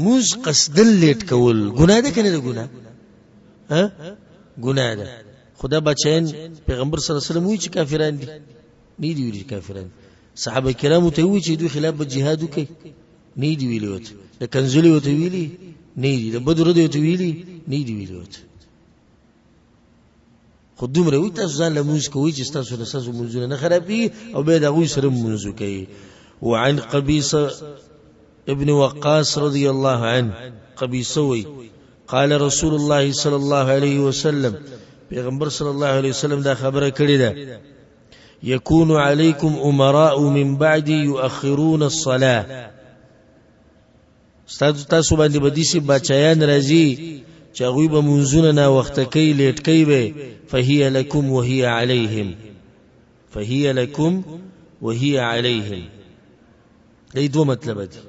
موز قصدن لیټ کول ګناه ده کنه ده ګناه ها ګناه ده خدا بچین پیغمبر صلی الله علیه وسلم وی چې کافران دي نه دي ویلي کافران صحابه کرامو ته وی چې دوی خلاف به جهاد وکي نه دي ویلي وته د کنزلی وته ویلي نه دي د بدر وته ویلي نه دي ویلي وته خودم روي تاسو ځان له موږ کوی چې تاسو نه ساسو منځونه نه خرابي او به دا غوي سره منځو کوي وعن قبيصة ابن وقاص رضي الله عنه قبيصوي قال رسول الله صلى الله عليه وسلم پیغمبر صلی الله علیه وسلم دا خبره کړې ده يكون عليكم امراء من بعد يؤخرون الصلاه تاسو باندې بدیسي بچایان راځي چې هغه به منځونه نه وخت کوي لیټ کوي به فهي لكم وهي عليهم فهي لكم وهي عليهم دې دوه مطلب دي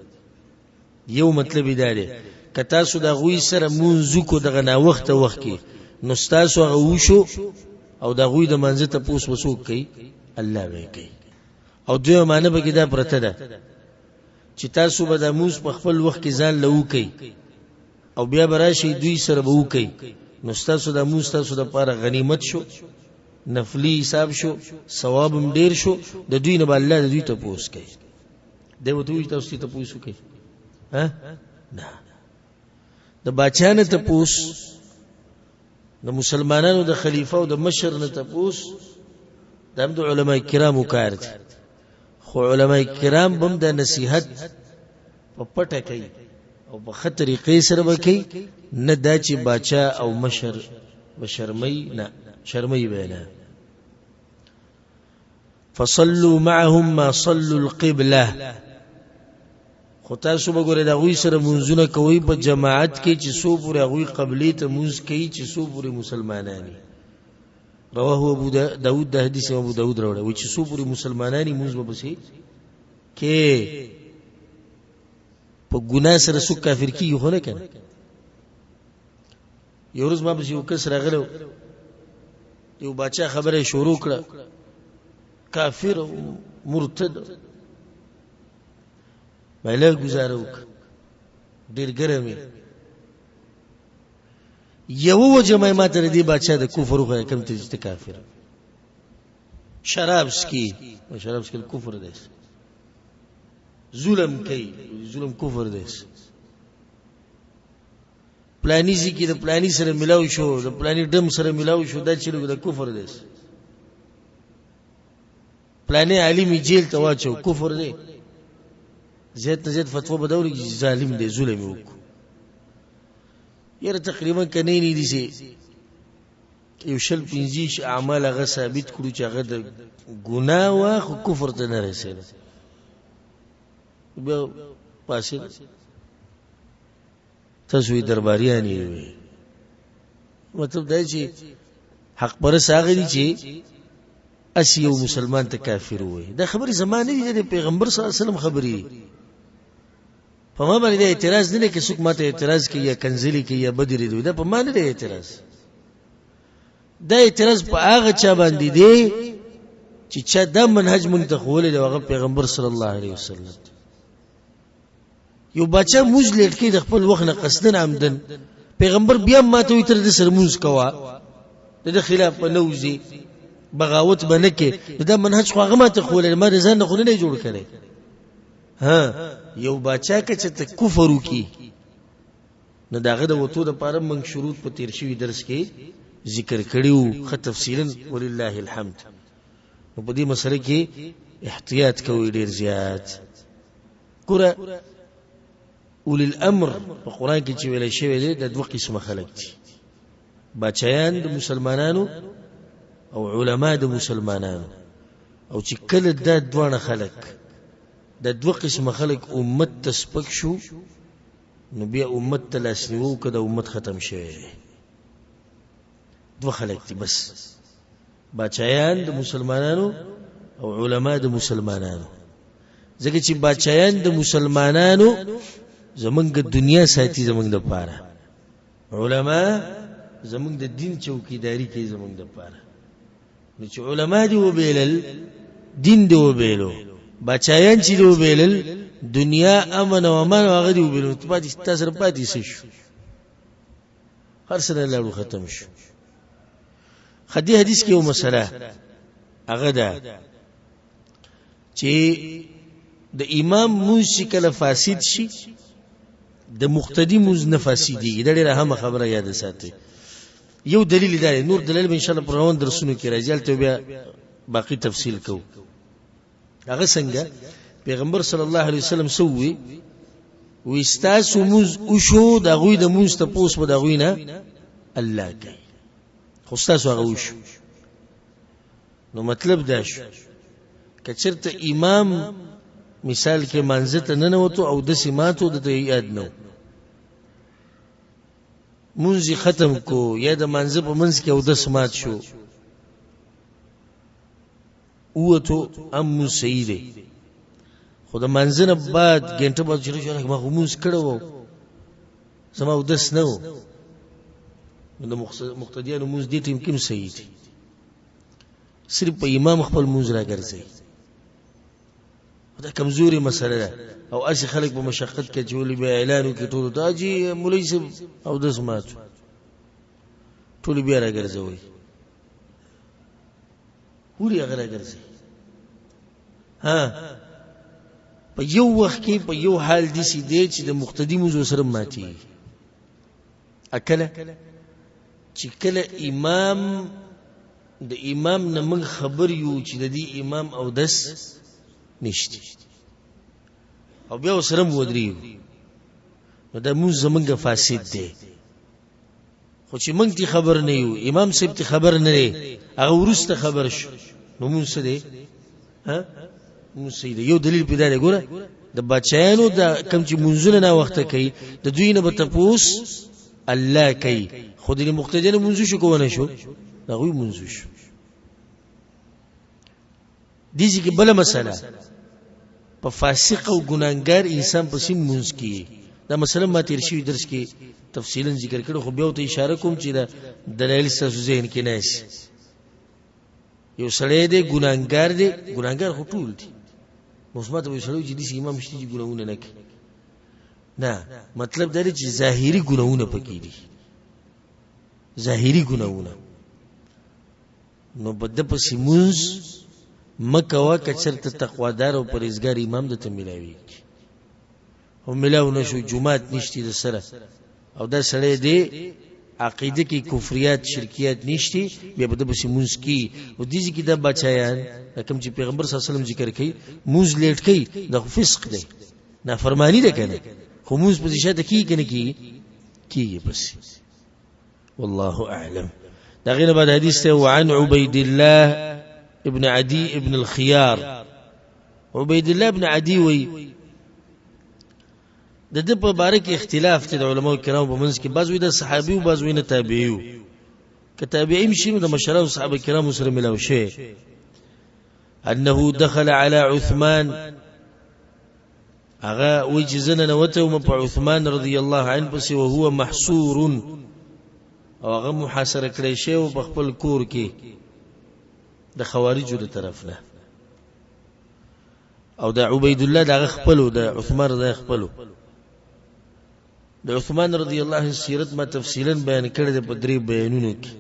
یو مطلب دا دی که تاسو د غوي سره منځو کو دغه نا وخت کې نو تاسو هغه وشو او د غوي د منځ ته پوس وسوک کوي الله به کوي او دوی معنی به دا پرته ده چې تاسو به د موس په خپل وخت کې ځان لو کوي او بیا براشي دوی سره به وکي نو تاسو د موس تاسو د پاره غنیمت شو نفلی حساب شو ثواب هم ډیر شو د دوی نه الله د دوی ته پوس کوي دیو دوی تاسو ته پوس کوي ها نه د بچانه ته پوس د مسلمانانو د خلیفہ او د مشر نه ته پوس د علماء کرامو کار دي خو علماء کرام بم د نصیحت په پټه کوي او په خطرې قیسر وکي نه دا چې باچا او مشر بشرمي نه شرمي بینه فصلوا معهم ما صلوا القبلة خو تاسو وګورئ دا غوي سره منځونه کوي په جماعت کې چې سو پورې غوي قبلي ته منځ کوي چې سو پورې مسلمانانی رواه ابو داود د حدیث ابو داود راوړی چې سو پورې مسلمانانی منځ به بسې کې په ګناه سره سو کافر کیږي خو نه کنه یو ورځ ما به یو کس راغلو یو بچا خبره شروع کړه کافر مرتد مله گزارو ډیر ګرمي یو وجمه ما تر دې بچا د کفر خو کم ته کافر شراب سکي کفر دی ظلم کوي ظلم کفر دی پلانی زی کی د پلانی سره ملاو شو د پلانی دم سره ملاو شو دا چې د کفر دی پلانی عالم جیل ته واچو کفر دی زیات زیات فتوا بدوري ظالم دی ظلم وکړو یره تقریبا کني نه دي سي یو شل پنځیش اعمال هغه ثابت کړو چې هغه د ګناه او کفر ته نه رسېږي به پاسه تاسو درباریان یې مطلب دا چې حق پر ساغلی چې اسی یو مسلمان ته کافر وي دا خبره زمانه دی پیغمبر صلی الله علیه وسلم خبري په ما باندې اعتراض نه کې څوک ماته اعتراض کوي یا کنزلی کوي یا بدری دی دا په ما نه اعتراض دا اعتراض په هغه چا باندې دی چې چا د منهج منتخول دی هغه پیغمبر صلی الله علیه وسلم یو بچا موږ لټ کې د خپل وخت نه قصدن عمدن پیغمبر بیا ماته وي تر دې سر موږ کوا د خلاف نوځي بغاوت بنکه دا منهج خو هغه ماته خول ما ځان نه خو نه جوړ کړي ها یو باچا که چې ته کفر وکي نو داغه د وتو د پاره موږ شروط په تیر شوی درس کې ذکر کړیو خ تفصیلا ولله الحمد. نو په دې مسله کې احتیاط کوي ډیر زیات. ګوره اولی الامر په قرآن کې چې ویل شوی دی د دوه قسمه خلک دي، باچایان د مسلمانانو او علما د مسلمانانو. او چې کله دا دوه خلک د دوه قسمه خلک امت ته سپک شو نو بیا امت ته لاسنیو کده امت ختم شوی. دوه خلک دي بس، باچایان د مسلمانانو او علما د مسلمانانو. ځکه چې باچایان د مسلمانانو زمونږ د دنیا ساتي زمونږ د پاره، علما زمونږ د دین چوکیداری کوي زمونږ د پاره. نو چې علما دی وبیلل دین دی وبیلو، باچایان چې دی وبیلل دنیا امن او امان هغه دی وبیلو، تاسو سره پاتې شو هر څه له ختم شو. خدي حدیث کې یو مسله هغه ده چې د امام موسی کله فاسد شي د مقتدی موز نه فاسدی. دا ډیره اهم خبره یاد ساتئ. یو دلیل دی، نور دلیل به ان شاء الله پر روان درسونو کې راځي، ته بیا باقی تفصیل کو. هغه څنګه پیغمبر صلی الله علیه وسلم سووي و استاسو موز او شو د غوی د موز ته پوس په د غوی نه الله کوي، خو استاسو هغه وشو. نو مطلب دا شو کچرته امام مثال کې منځ ته نه وته او د سماتو د یاد نو منځ ختم کو یا د منځ په منځ کې او د سمات شو او ته ام سیده خو د منځ نه بعد ګنټه بعد چې ما موږ کړو زما او دس نو د مقتدیانو موږ دي ټیم کوم سید صرف په امام خپل موږ راګرځي. دا کمزوري مسله ده او اسی خلک په مشقت کې جوړي به اعلان کوي ټول داجی مولوی صاحب او د سمات ټول بیا راګرځوي وري هغه راګرځي. ها په یو وخت کې په یو حال دي سي دي چې د مقتدی موضوع سره ماتي اکله چې کله امام د امام نه من خبر یو چې د دې امام او دس نشتی او بیا سره مودریو نو دا موږ زمونږ فاسد دی. خو چې موږ تی خبر نه یو امام صاحب تی خبر نه دی هغه ورسته خبر شو نو موږ څه دی ها موږ سید. یو دلیل پیدا دی ګوره د بچیانو د کم چې منځونه نه وخت کوي د دوی نه به تپوس الله کوي، خو د مقتدیانو منځو شو کوونه شو هغه منځو شو. دیږي کې بل مسله په فاسق او ګناګار انسان په سیم منځ کې دا مسله ما تیر شوی درس کې تفصیلا ذکر کړو، خو بیا ته اشاره کوم چې دا دلایل تاسو ذهن کې نه شي. یو سړی دی ګناګار دی، ګناګار خو ټول دي مثبت وي سړی چې د امام شتي ګناونه نه کوي نه، مطلب دا دی چې ظاهري ګناونه پکې دي، ظاهري ګناونه. نو بده په سیمونز مکه وا کچرته تقوادار او پرهیزګار امام د ته ملاوي او ملاو نشو جمعات نشتی د سره او دا سړی دی عقیده کې کفریات شرکیات نشتی بیا بده په سیمونز کې او دیږي کې دا بچایان کوم چې پیغمبر صلی الله علیه وسلم ذکر کوي موز لیټ کوي د فسق دی نافرمانی ده کنه، خو موز په ځای ته کې کنه کې بس والله اعلم. دا غیر بعد حدیث ته وعن عبید الله ابن عدي ابن الخيار. عبید الله ابن عدي وی د دې په باره کې اختلاف ته د علماء کرام په منځ کې بعض وی د صحابي او بعض وی نه تابعي. که تابعي مشي د مشران صحابه کرام سره ملاو شي انه دخل على عثمان اغا وجزنا نوته مع عثمان رضي الله عنه بس وهو محصور او هغه محاصره کړی شی او بخپل کور کې د خوارجو له طرف نه او د عبید الله د خپلو د عثمان د خپلو د عثمان رضی الله عنه سیرت ما تفصیلا بیان کړی د بدري بیانونو کې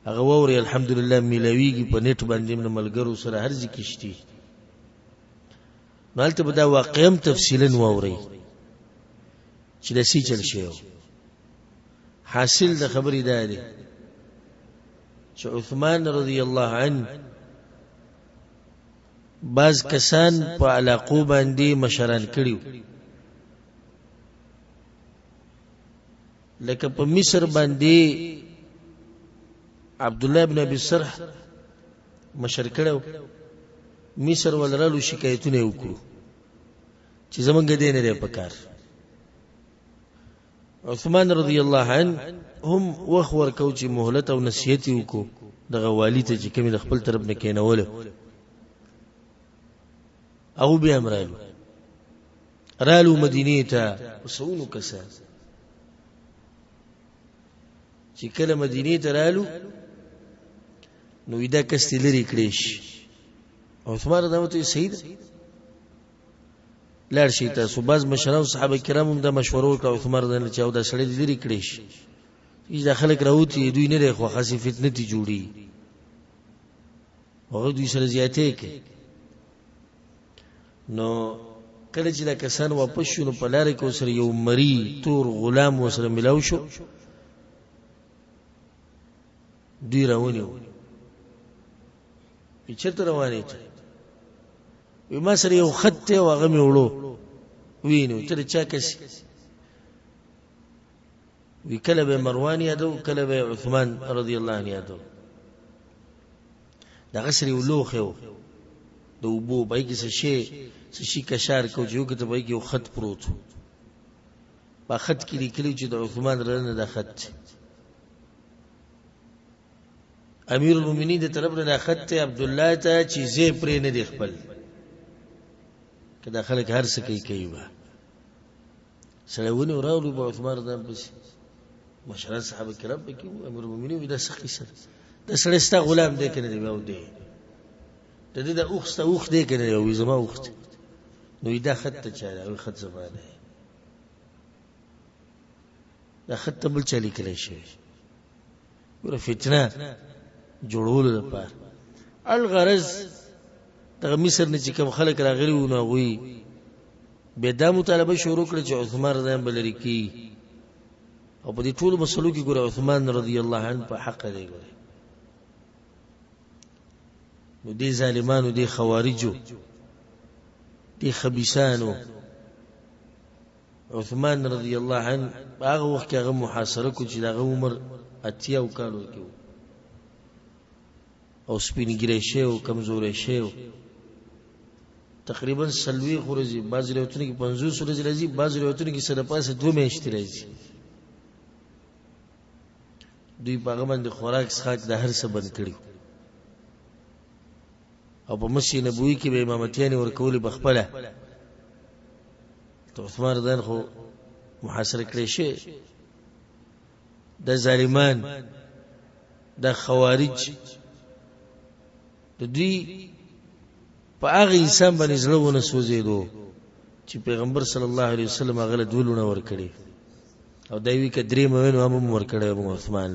هغه ووري الحمدلله ملویږي په نت باندې من ملګرو سره هر ځکه شتي نو هلته به دا واقعا تفصیلا واورئ چې داسې چل شوی. حاصل د خبرې دا دی چې عثمان رضی الله عنه بعض کسان په علاقو باندې مشران کړیو، لکه په مصر باندې عبد الله ابن ابي سرح مشر کړو. مصر ولرلو شکایتونه وکړو چې زمونږ دین لري په کار. عثمان رضی الله عنه هم وخت ورکو چې مهلت او نصیحت وکړو دغه والی ته چې کوم د خپل طرف نه کینول او بیا امرالو رالو مدینه ته وسونو کسان چې کله مدینه ته رالو نو دا کس لري کړی شي. عثمان رضی الله عنه سید لار شي تاسو باز مشران صحابه کرام هم دا مشوره وکړه عثمان رضی الله عنه چې او دا سړی لري کړی شي چې دا خلک راوتی دوی نه خو خاصه فتنه تی جوړي هغه دوی سره زیاته کوي. نو کله چې دا کسان واپس شو نو په لار کې سره یو مری تور غلام وسره ملاو شو. دوی راونیو چرته روانې وي ما سره یو خط ته هغه مې وړو وینو تر چا کسي وی کله به مروان یادو کله به عثمان رضی الله عنه یادو. دا غسری ولوخو د وبو بای کې څه شي کشار کو جو کې ته بای کې یو خط پروت په خط کې لیکلو چې د عثمان رنه د خط امیر المؤمنین د طرف نه خط عبد الله ته چیزې پرې نه دی خپل کدا خلک هر څه کوي با سره ونه راولو په عثمان رضی الله عنه مشران صحابه کرام کې امیر المؤمنین دا سخی سره د سړی ستا غلام دی کنه دی او دی د دې د اوخسته اوخ دی کنه او زما اوخت نو دا خط ته چاره او خط زمانه دا خط بل چالي کړی شي ګوره فتنه جوړول لپاره. الغرض د مصر نه چې کوم خلک راغلي و نو وی به دا مطالبه شروع کړ چې عثمان رضی الله عنه بلری کی او په دې ټول مسلو کې ګوره عثمان رضی الله عنه په حق دی. ګوره نو دې ظالمانو دې خوارجو دې خبيثانو عثمان رضی الله عنه هغه وخت هغه محاصره کو چې دغه عمر 80 کالو کې او سپینګری شه او کمزورې شه تقریبا سلوي خورزي بعض روایتونو کې 50 ورځې راځي بعض روایتونو کې سره پاسه 2 میاشتې راځي. دوی په باندې خوراک څښاک د هر څه بند کړی او په مسجد نبوي کې به امامتیان ورکول بخپله. ته عثمان رضی الله عنه محاصره کړی شه د ظالمان د خوارج د دوی په هغه انسان باندې زړونه سوځېدو چې پیغمبر صلی الله علیه وسلم هغه له دولونه ور کړی او دایوي کدرې مونږ هم ور کړی ابو عثمان.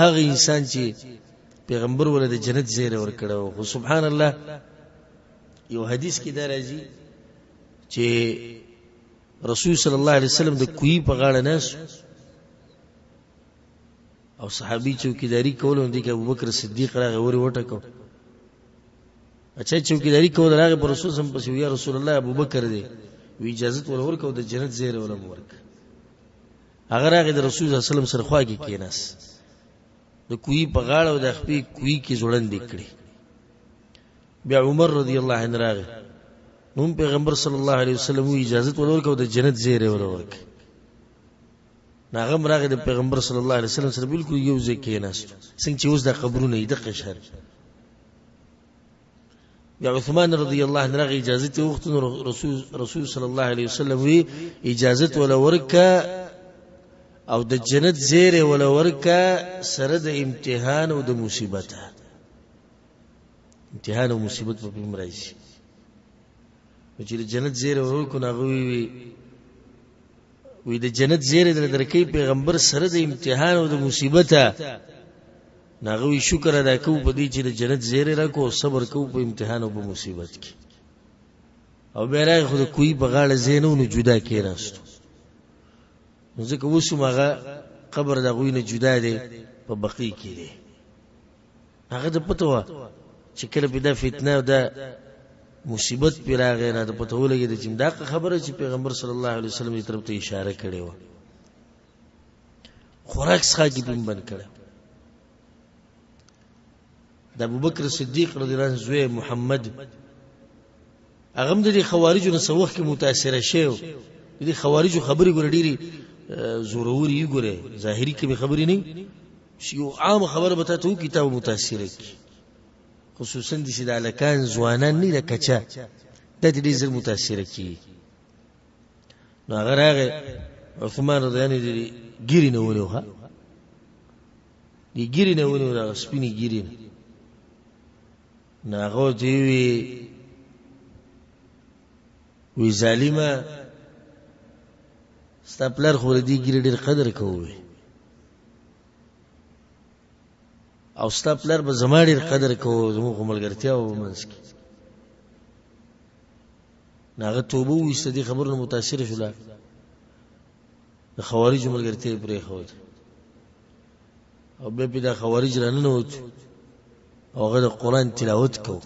هغه انسان چې پیغمبر ولې د جنت زیره ور کړو. سبحان الله یو حدیث کې دا راځي چې رسول صلی الله علیه وسلم د کوی په غاړه ناس او صحابي چوکیداری کول دي کې ابوبکر صدیق راغی وری وټکو اچھا چوکیداری کول راغی پر رسول سم پس یا رسول الله ابوبکر دی وی اجازه ول ورکو د جنت زیره ول ورک. هغه راغی د رسول صلی الله علیه وسلم سره خوا کې کېناس د کوی په غاړه او د خپل کوی کې ځوړند کړي. بیا عمر رضی الله عنه راغی نو پیغمبر صلی الله علیه وسلم اجازه ول ورکو د جنت زیره ول ورک. ناغم راغی د پیغمبر صلی الله علیه وسلم سره بالکل یو ځای کې ناست څنګه چې اوس د قبرونه د قشر. بیا عثمان رضی الله عنه راغی اجازه ته وخت رسول صلی الله علیه وسلم وی اجازه ول ورکا او د جنت زیره ول ورکا سره د امتحان او د مصیبت امتحان او مصیبت په مرایشي چې د جنت زیره ورکو ناغوي وی د جنت زیره درکې پیغمبر سره د امتحان او د مصیبت ناغوي شکر ادا کوو په دې چې د جنت زیره راکو صبر کوو په امتحان او په مصیبت کې. او بیا راغی خو د کوی په غاړه زینو نو جدا کېناستو نو ځکه اوس هم هغه قبر د هغوی نه جدا دی په بقیع کې دی هغه ته پته وه چې کله پې دا فتنه او دا مصیبت پې راغی نه د پته ولګېده چې دا خبره چې پیغمبر صلی الله علیه وسلم دې طرف ته اشاره کړې وه خوراک څښاک یې پې بند کړی د ابوبکر صدیق رضی الله عنه زوی محمد هغه هم د دې خوارجو نه څه وخت کې متاثره شوی و د دې خوارجو خبرې ګوره ډېرې زورورې وي ګوره ظاهري کې مې خبرې نه یو عام خبره به تا ته وکړي تا به متاثره کړي خصوصا داسې د هلکان ځوانان نه د کچه دا ته ډېر زر متاثره کېږي نو هغه راغی عثمان رضی الله عنه د ګیرې نه ونیو ښه د ګیرې نه ونیو د هغه سپینې ګیرې نه نو هغه ورته وی ظالمه ستا پلار خو د دې ګیرې ډېر قدر کوي او ستا پلار به زما ډېر قدر کوو زموږ خو ملګرتیا وه په منځ کې نو هغه توبه وویسته دې خبرو نه متاثره شوله د خوارجو ملګرتیا یې پرېښوده او بیا پې دا خوارج را ننوت او هغه د قرآن تلاوت کو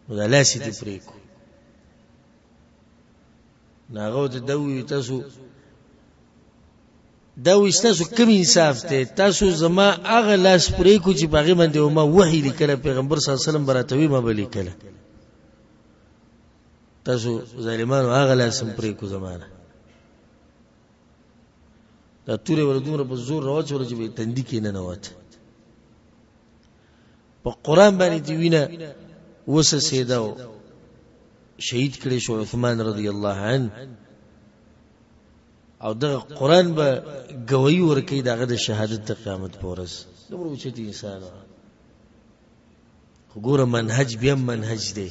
نو دا لاس یې ترې پرېږدو نو هغه ورته دا ووایي تاسو دا وایي ستاسو کوم انصاف دی تاسو زما هغه لاس پرېږدو چې په هغې باندې ما وحي لیکله پیغمبر صلی الله علیه وسلم به راته وي ما به لیکله تاسو ظالمانو هغه لاس هم پرېږدو زما نه دا تورې ورته دومره په زور راواچوله چې به یې تندي کې ننوته په قرآن باندې دې وینه وسسېده او شهید کړی شو عثمان رضی الله عنه او دغه قرآن به ګویي ورکوي د هغه د شهادت د قیامت په ورځ دومره اوچت انسان و خو ګوره منهج بیا منهج دی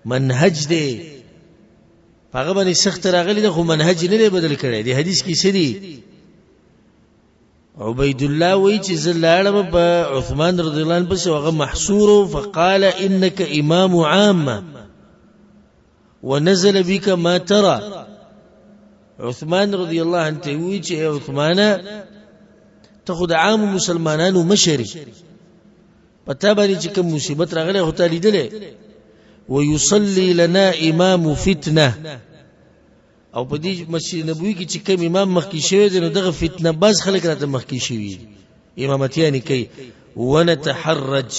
منهج دی په هغه باندې سخت راغلی ده خو منهج نه دی بدل کړی دی حدیث کې څه دی عبید الله وی چې زه لاړم په عثمان رضی الله عنه پسې هغه محصور فقال انك امام عامه ونزل بك ما ترى عثمان رضی الله عنه ته وی چې عثمان ته خو د عام مسلمانانو مشري پتا باندې چې کوم مصیبت راغله هو ته لیدلې ويصلي لنا امام فتنه او په دې مسجد نبوي کې چې کوم امام مخکې شوی دی نو دغه فتنه باز خلک راته مخکې شوي امامتیانې کوي ونتحرج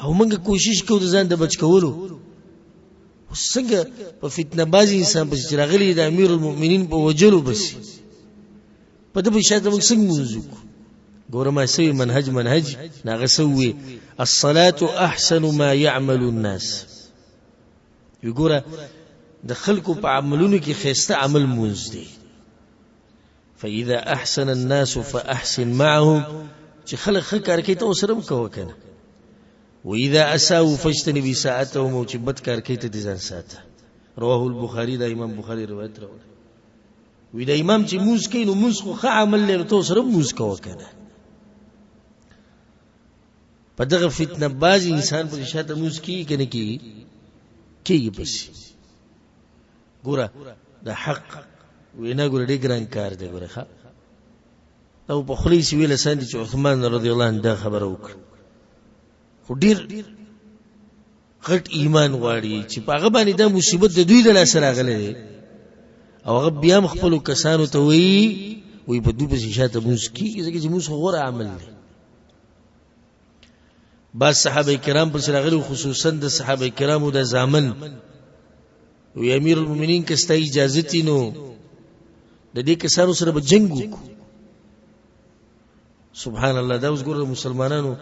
او موږ کوشش کوو د ځان د بچ کولو څنګه په فتنه بازي انسان پسې چې راغلی د امیر المؤمنین په وجلو بسي په دې شاته موږ څنګه موضوع ګوره ما سوي منهج ناغه سوي الصلاة احسن ما يعمل الناس وګوره د خلکو په عملونو کې خسته عمل مونږ دی فاذا احسن الناس فاحسن معهم چې خلک ښه کار کوي ته ورسره هم کوه کنه واذا اساءوا فاجتنب اساءتهم او چې بد کار کوي ته دې ځان ساته رواه البخاري دا امام بخاري روایت راوړي وی دا امام چې مونږ کوي نو مونږ خو ښه عمل لري ته ورسره مونږ کوه کنه په دغه فتنه باز انسان په شاته مونږ کوي کنه کیږي بس ګوره د حق وینا ګوره ډېر ګران کار دی ګوره ښه او په خولې چې ویله ساندې چې عثمان رضی الله عنه دا خبره وکړه خو ډېر غټ ایمان غواړي چې په هغه باندې دا مصیبت د دوی د لاسه راغلی دی او هغه بیا هم خپلو کسانو ته وایي په دوی پسې شاته مونځ کېږي ځکه چې مونځ خو غوره عمل دی بعض صحابه کرام پسې راغلي خصوصا د صحابه کرامو د زامن وی امیر المؤمنین که ستا اجازتی نو د دې کسانو سره به جنگ وکړو سبحان الله دا اوس ګوره مسلمانانو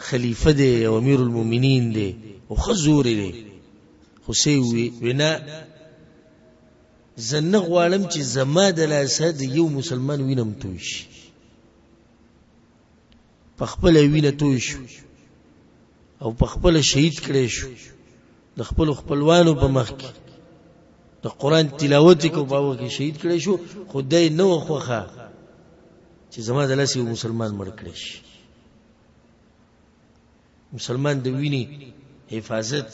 خلیفه دی او امیر المؤمنین دی او ښه زوری دی خو څه وینا زه نه غواړم چې زما د لاسه د یو مسلمان وینم توی شي په خپله وینه توی شو او په خپله شهید کړی شو د خپل خپلوانو په مخ کې د قرآن تلاوت کو په هغه کې شهید کړی شو خدای نو خوخه چې زما د لاسه یو مسلمان مړ کړی شي مسلمان د ویني حفاظت.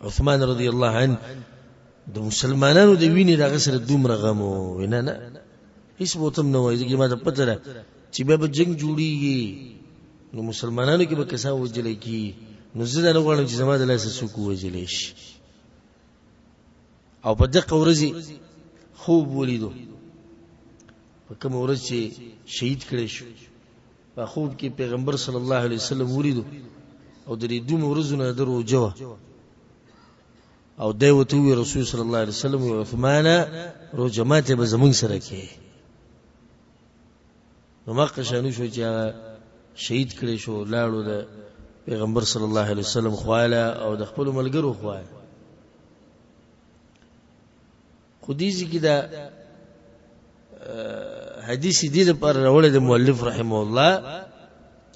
عثمان رضی الله عنه د مسلمانانو د ویني دغه سره دومره غم و نه هیڅ بوتم نه وایي چې ما ته پته ده چې به جنگ جوړیږي نو مسلمانانو کې به کسان وجلې کی نو زه نه غواړم چې زما د لاس څوک وجلې شي. او په دغه ورځ خوب ولیدو په کوم ورځ چې شهید کړي شو په خوب کې پیغمبر صلی الله علیه وسلم ولیدو او د دې دوه ورځې درو جوه او دیوته وی رسول صلی الله علیه وسلم او عثمان رو جماعت به زمون سره کې نو مکه شانو شو چې شهید کړي شو لاړو د پیغمبر صلی الله علیه وسلم خواله او د خپل ملګرو خواله. خدیجی کی دا حدیث دې پر راوړل د مؤلف رحمه الله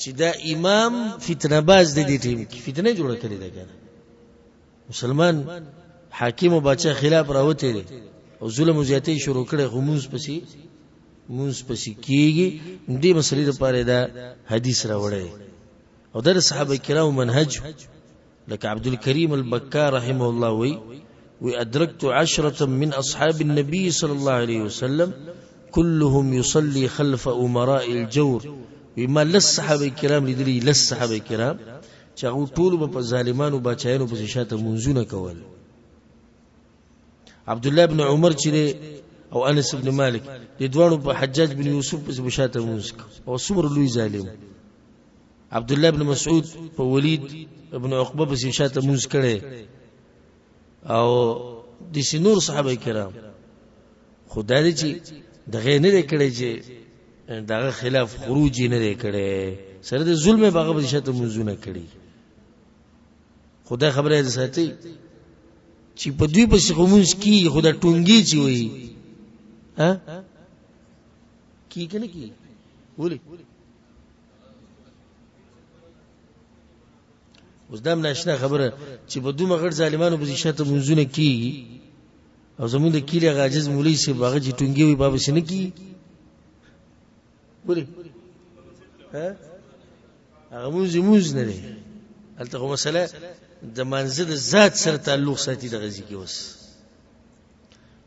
چې دا امام فتنه باز د دې ټیم کې فتنه جوړه کړې ده کنه مسلمان حاکم او بادشاہ خلاف راوته دي او ظلم او زیاتې شروع کړي غموز پسې کیږي دې مسلې لپاره دا حدیث راوړل او د صحابه کرام منهج لکه عبد الكريم البكار رحمه الله وي ادركت 10 من اصحاب النبي صلى الله عليه وسلم كلهم يصلي خلف امراء الجور بما للصحابه الكرام لدري للصحابه الكرام چې هغه ټول په ظالمانو بچایانو په شاته منځونه کول. عبد الله بن عمر چې او انس بن مالک د دوانو په حجاج بن یوسف په شاته منځ او څومره لوی ظالم. عبد الله بن مسعود په ولید ابن عقبه په شاته منځ کړي او د سنور صحابه کرام خدای دې چې دغه نه کړي چې دغه خلاف خروج نه کړي سره د ظلم باغ په شاته منځونه کړي. خدای خبره ده ساتي چې په دوی په څخمونس کی خدای ټونګي چی وي ها کی کنه کی ولي اوس دام ناشنا خبره چې په دوه مغړ ظالمانو په شاته منځونه کی او زمونږ د کیله غاجز مولوی سی باغ چې ټونګي وي باب سینه کی ولي ها هغه موز نه دی الته کومه مسله د منځ د ذات سره تعلق ساتي د غزي کې وس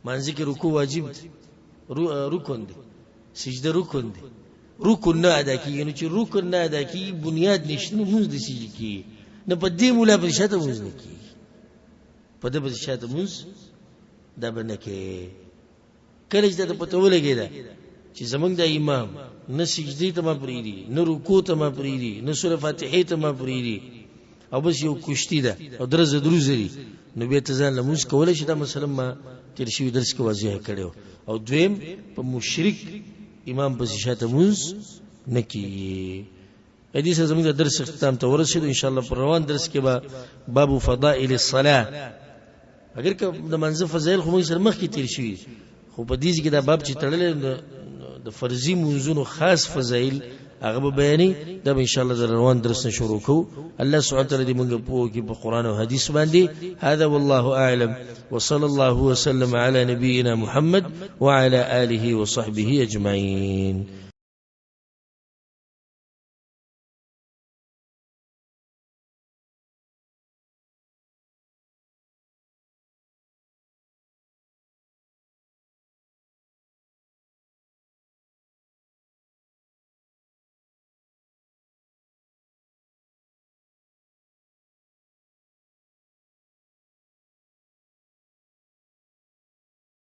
منځ کې رکوع واجب رکن دی سجده رکن دی رکن نه ادا کیږي نو چې رکن نه ادا کیږي بنیاد نشته موږ د سجده کې نه په دې مولا په شاته موږ نه کی په دې په شاته موږ دا باندې کې کله چې ته پته ولګیدا چې زمونږ د امام نه سجدي ته ما پریری نه رکوع ته ما پریری نه سوره فاتحه ته ما پریری او بس یو کشتی ده او درزه دروزري نو به ته ځان لمونځ کولای شي دا مثلا ما تیر شي درس کې واضح کړو. او دویم په مشرک امام په شاته مونږ نکی. حدیث زموږ د درس اختتام ته ورسېد ان شاء الله پر روان درس کې به باب فضائل الصلاه اگر که د منځ فضایل خو موږ سره مخ کې تیر شي خو په دې کې دا باب چې تړلې د فرضي منځونو خاص فضایل هغه بیانې دا ان شاء الله د روان درس شروع کو. الله سبحانه وتعالى دې موږ په کې په قران او حديث باندې. هذا والله اعلم وصلى الله وسلم على نبينا محمد وعلى اله وصحبه اجمعين.